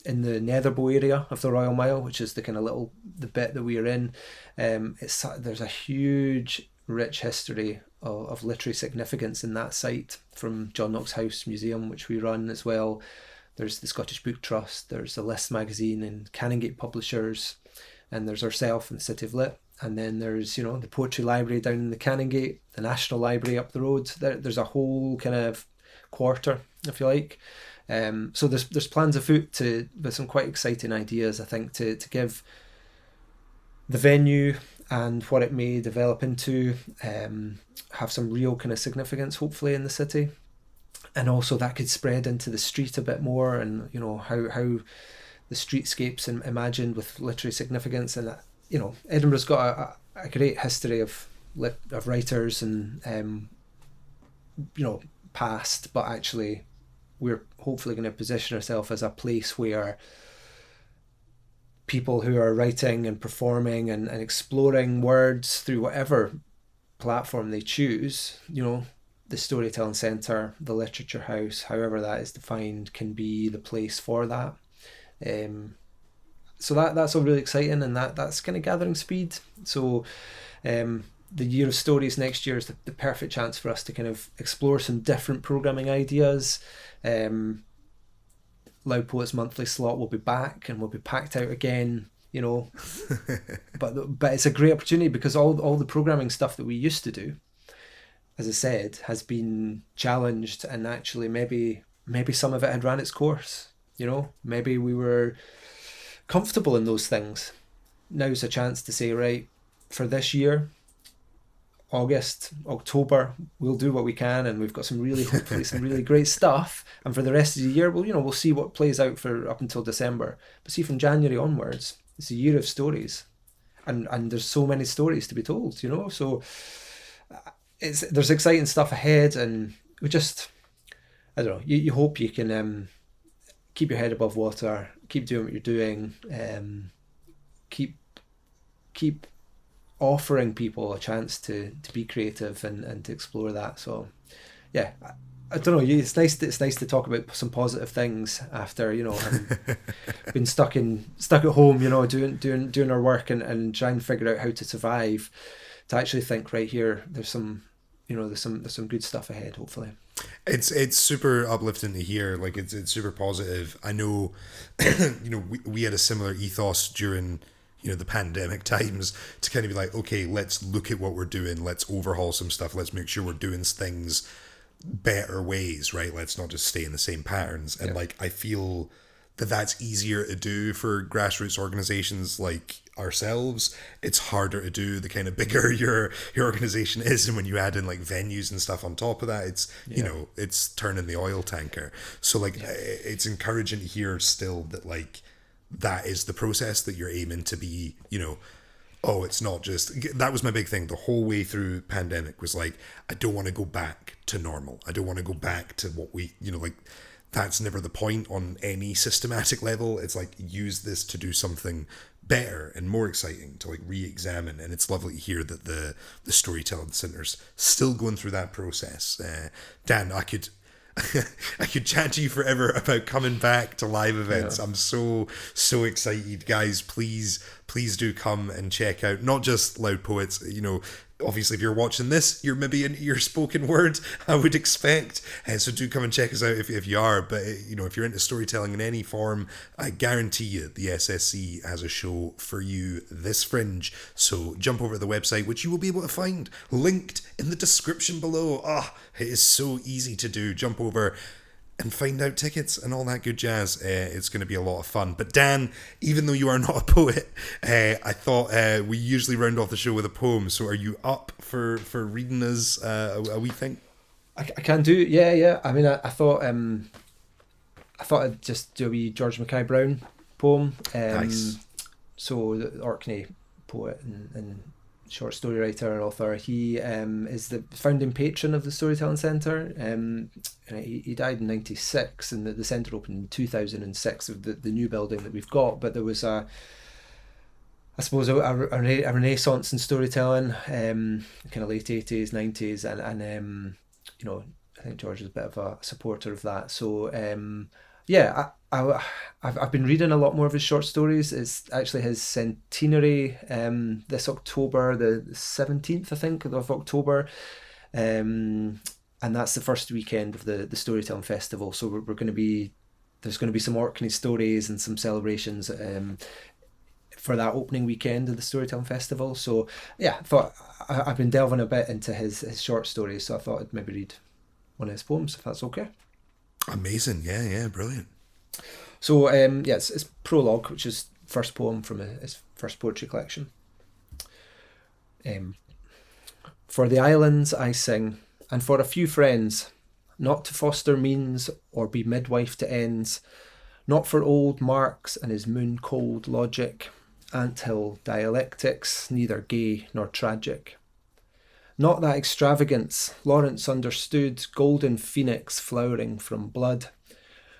in the Netherbow area of the Royal Mile, which is the kind of the bit that we are in, there's a huge rich history of literary significance in that site, from John Knox House Museum, which we run as well. There's the Scottish Book Trust, there's the List magazine and Canongate Publishers, and there's ourselves and the City of Lit. And then there's, the Poetry Library down in the Canongate, the National Library up the road. There's a whole kind of quarter, if you like. So there's plans afoot with some quite exciting ideas, I think, to give the venue and what it may develop into have some real kind of significance, hopefully, in the city. And also that could spread into the street a bit more, and how the streetscapes imagined with literary significance. And Edinburgh's got a great history of writers and past, but actually we're hopefully going to position ourselves as a place where people who are writing and performing and exploring words through whatever platform they choose, the Storytelling Centre, the Literature House, however that is defined, can be the place for that. So that's all really exciting, and that's kind of gathering speed. So the Year of Stories next year is the perfect chance for us to kind of explore some different programming ideas. Loud Poets Monthly slot will be back, and we'll be packed out again, but it's a great opportunity, because all the programming stuff that we used to do, as I said, has been challenged, and actually maybe some of it had ran its course. Maybe we were comfortable in those things. Now's a chance to say, right, for this year, August, October, we'll do what we can, and we've got hopefully some really great stuff. And for the rest of the year, we'll see what plays out for up until December. But see, from January onwards, it's a year of stories, and there's so many stories to be told, So there's exciting stuff ahead, and we just, I don't know. You hope you can keep your head above water, keep doing what you're doing, keep offering people a chance to be creative and to explore that. So yeah, I don't know, it's nice to talk about some positive things after having been stuck at home, doing our work and trying to figure out how to survive, to actually think, right, here there's some good stuff ahead, hopefully. It's super uplifting to hear. Like, it's super positive. I know we had a similar ethos during the pandemic times, to kind of be like, okay, let's look at what we're doing, let's overhaul some stuff, let's make sure we're doing things better ways, right? Let's not just stay in the same patterns. And like, I feel that's easier to do for grassroots organizations like ourselves. It's harder to do the kind of bigger your organization is, and when you add in like venues and stuff on top of that, it's it's turning the oil tanker. So like, it's encouraging to hear still that like that is the process that you're aiming to be, it's not just, that was my big thing the whole way through pandemic, was like, I don't want to go back to normal. I don't want to go back to what we, like, that's never the point on any systematic level. It's like, use this to do something better and more exciting, to like re-examine. And it's lovely to hear that the Storytelling Centre's still going through that process. Dan, I could chat to you forever about coming back to live events. I'm so excited, guys. Please do come and check out not just Loud Poets. Obviously, if you're watching this, you're maybe into your spoken word, I would expect. So do come and check us out if you are. But if you're into storytelling in any form, I guarantee you the SSC has a show for you this Fringe. So jump over to the website, which you will be able to find linked in the description below. It is so easy to do. Jump over and find out tickets and all that good jazz. It's going to be a lot of fun. But Dan, even though you are not a poet, I thought we usually round off the show with a poem. So are you up for reading us a wee thing? I can do, yeah. I mean, I thought I'd just do a wee George Mackay Brown poem. Nice. So the Orkney poet and short story writer and author. He is the founding patron of the Storytelling Centre. He died in 1996, and the centre opened in 2006 of the new building that we've got. But there was a renaissance in storytelling, kind of late 80s, 90s, and I think George is a bit of a supporter of that. So I've been reading a lot more of his short stories. It's actually his centenary this October, the 17th, I think, of October. And that's the first weekend of the Storytelling Festival. So there's going to be some Orkney stories and some celebrations for that opening weekend of the Storytelling Festival. So yeah, I thought I've been delving a bit into his short stories, so I thought I'd maybe read one of his poems, if that's okay. Amazing, yeah, brilliant. So it's Prologue, which is first poem from his first poetry collection. For the islands I sing, and for a few friends, not to foster means or be midwife to ends, not for old Marx and his moon-cold logic, anthill dialectics, neither gay nor tragic. Not that extravagance Lawrence understood, golden phoenix flowering from blood.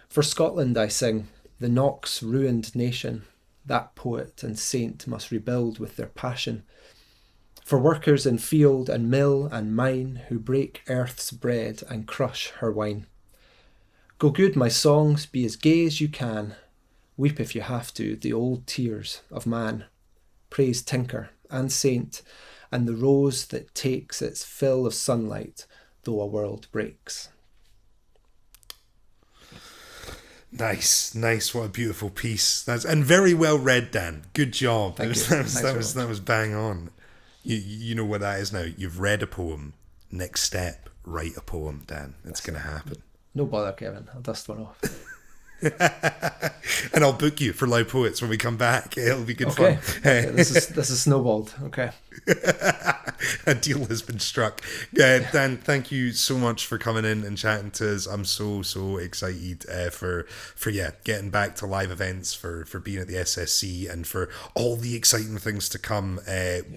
For Scotland I sing, the Knox ruined nation, that poet and saint must rebuild with their passion. For workers in field and mill and mine, who break earth's bread and crush her wine. Go good, my songs, be as gay as you can. Weep if you have to, the old tears of man. Praise tinker and saint, and the rose that takes its fill of sunlight, though a world breaks. Nice. What a beautiful piece. And very well read, Dan. Good job. Thank you. That was bang on. You know what that is now. You've read a poem. Next step, write a poem, Dan. It's going to happen. No bother, Kevin. I'll dust one off. And I'll book you for Loud Poets when we come back. It'll be good fun. Okay, this is snowballed. Okay. A deal has been struck. Dan, thank you so much for coming in and chatting to us. I'm so excited for getting back to live events, for being at the SSC, and for all the exciting things to come.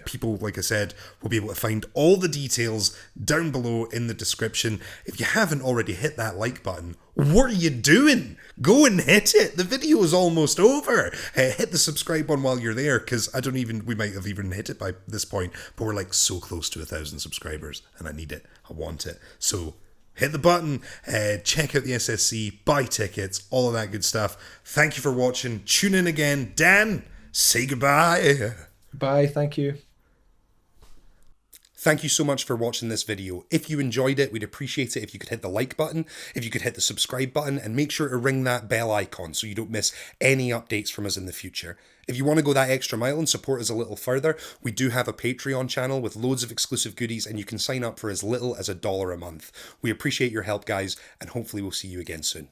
People, like I said, will be able to find all the details down below in the description. If you haven't already hit that like button, what are you doing? Go and hit it. The video is almost over. Hit the subscribe button while you're there, because we might have even hit it by this point, but we're like so close to 1,000 subscribers and I need it. I want it. So hit the button, check out the SSC, buy tickets, all of that good stuff. Thank you for watching. Tune in again. Dan, say goodbye. Bye, thank you. Thank you so much for watching this video. If you enjoyed it, we'd appreciate it if you could hit the like button, if you could hit the subscribe button, and make sure to ring that bell icon so you don't miss any updates from us in the future. If you want to go that extra mile and support us a little further, we do have a Patreon channel with loads of exclusive goodies, and you can sign up for as little as $1 a month. We appreciate your help, guys, and hopefully we'll see you again soon.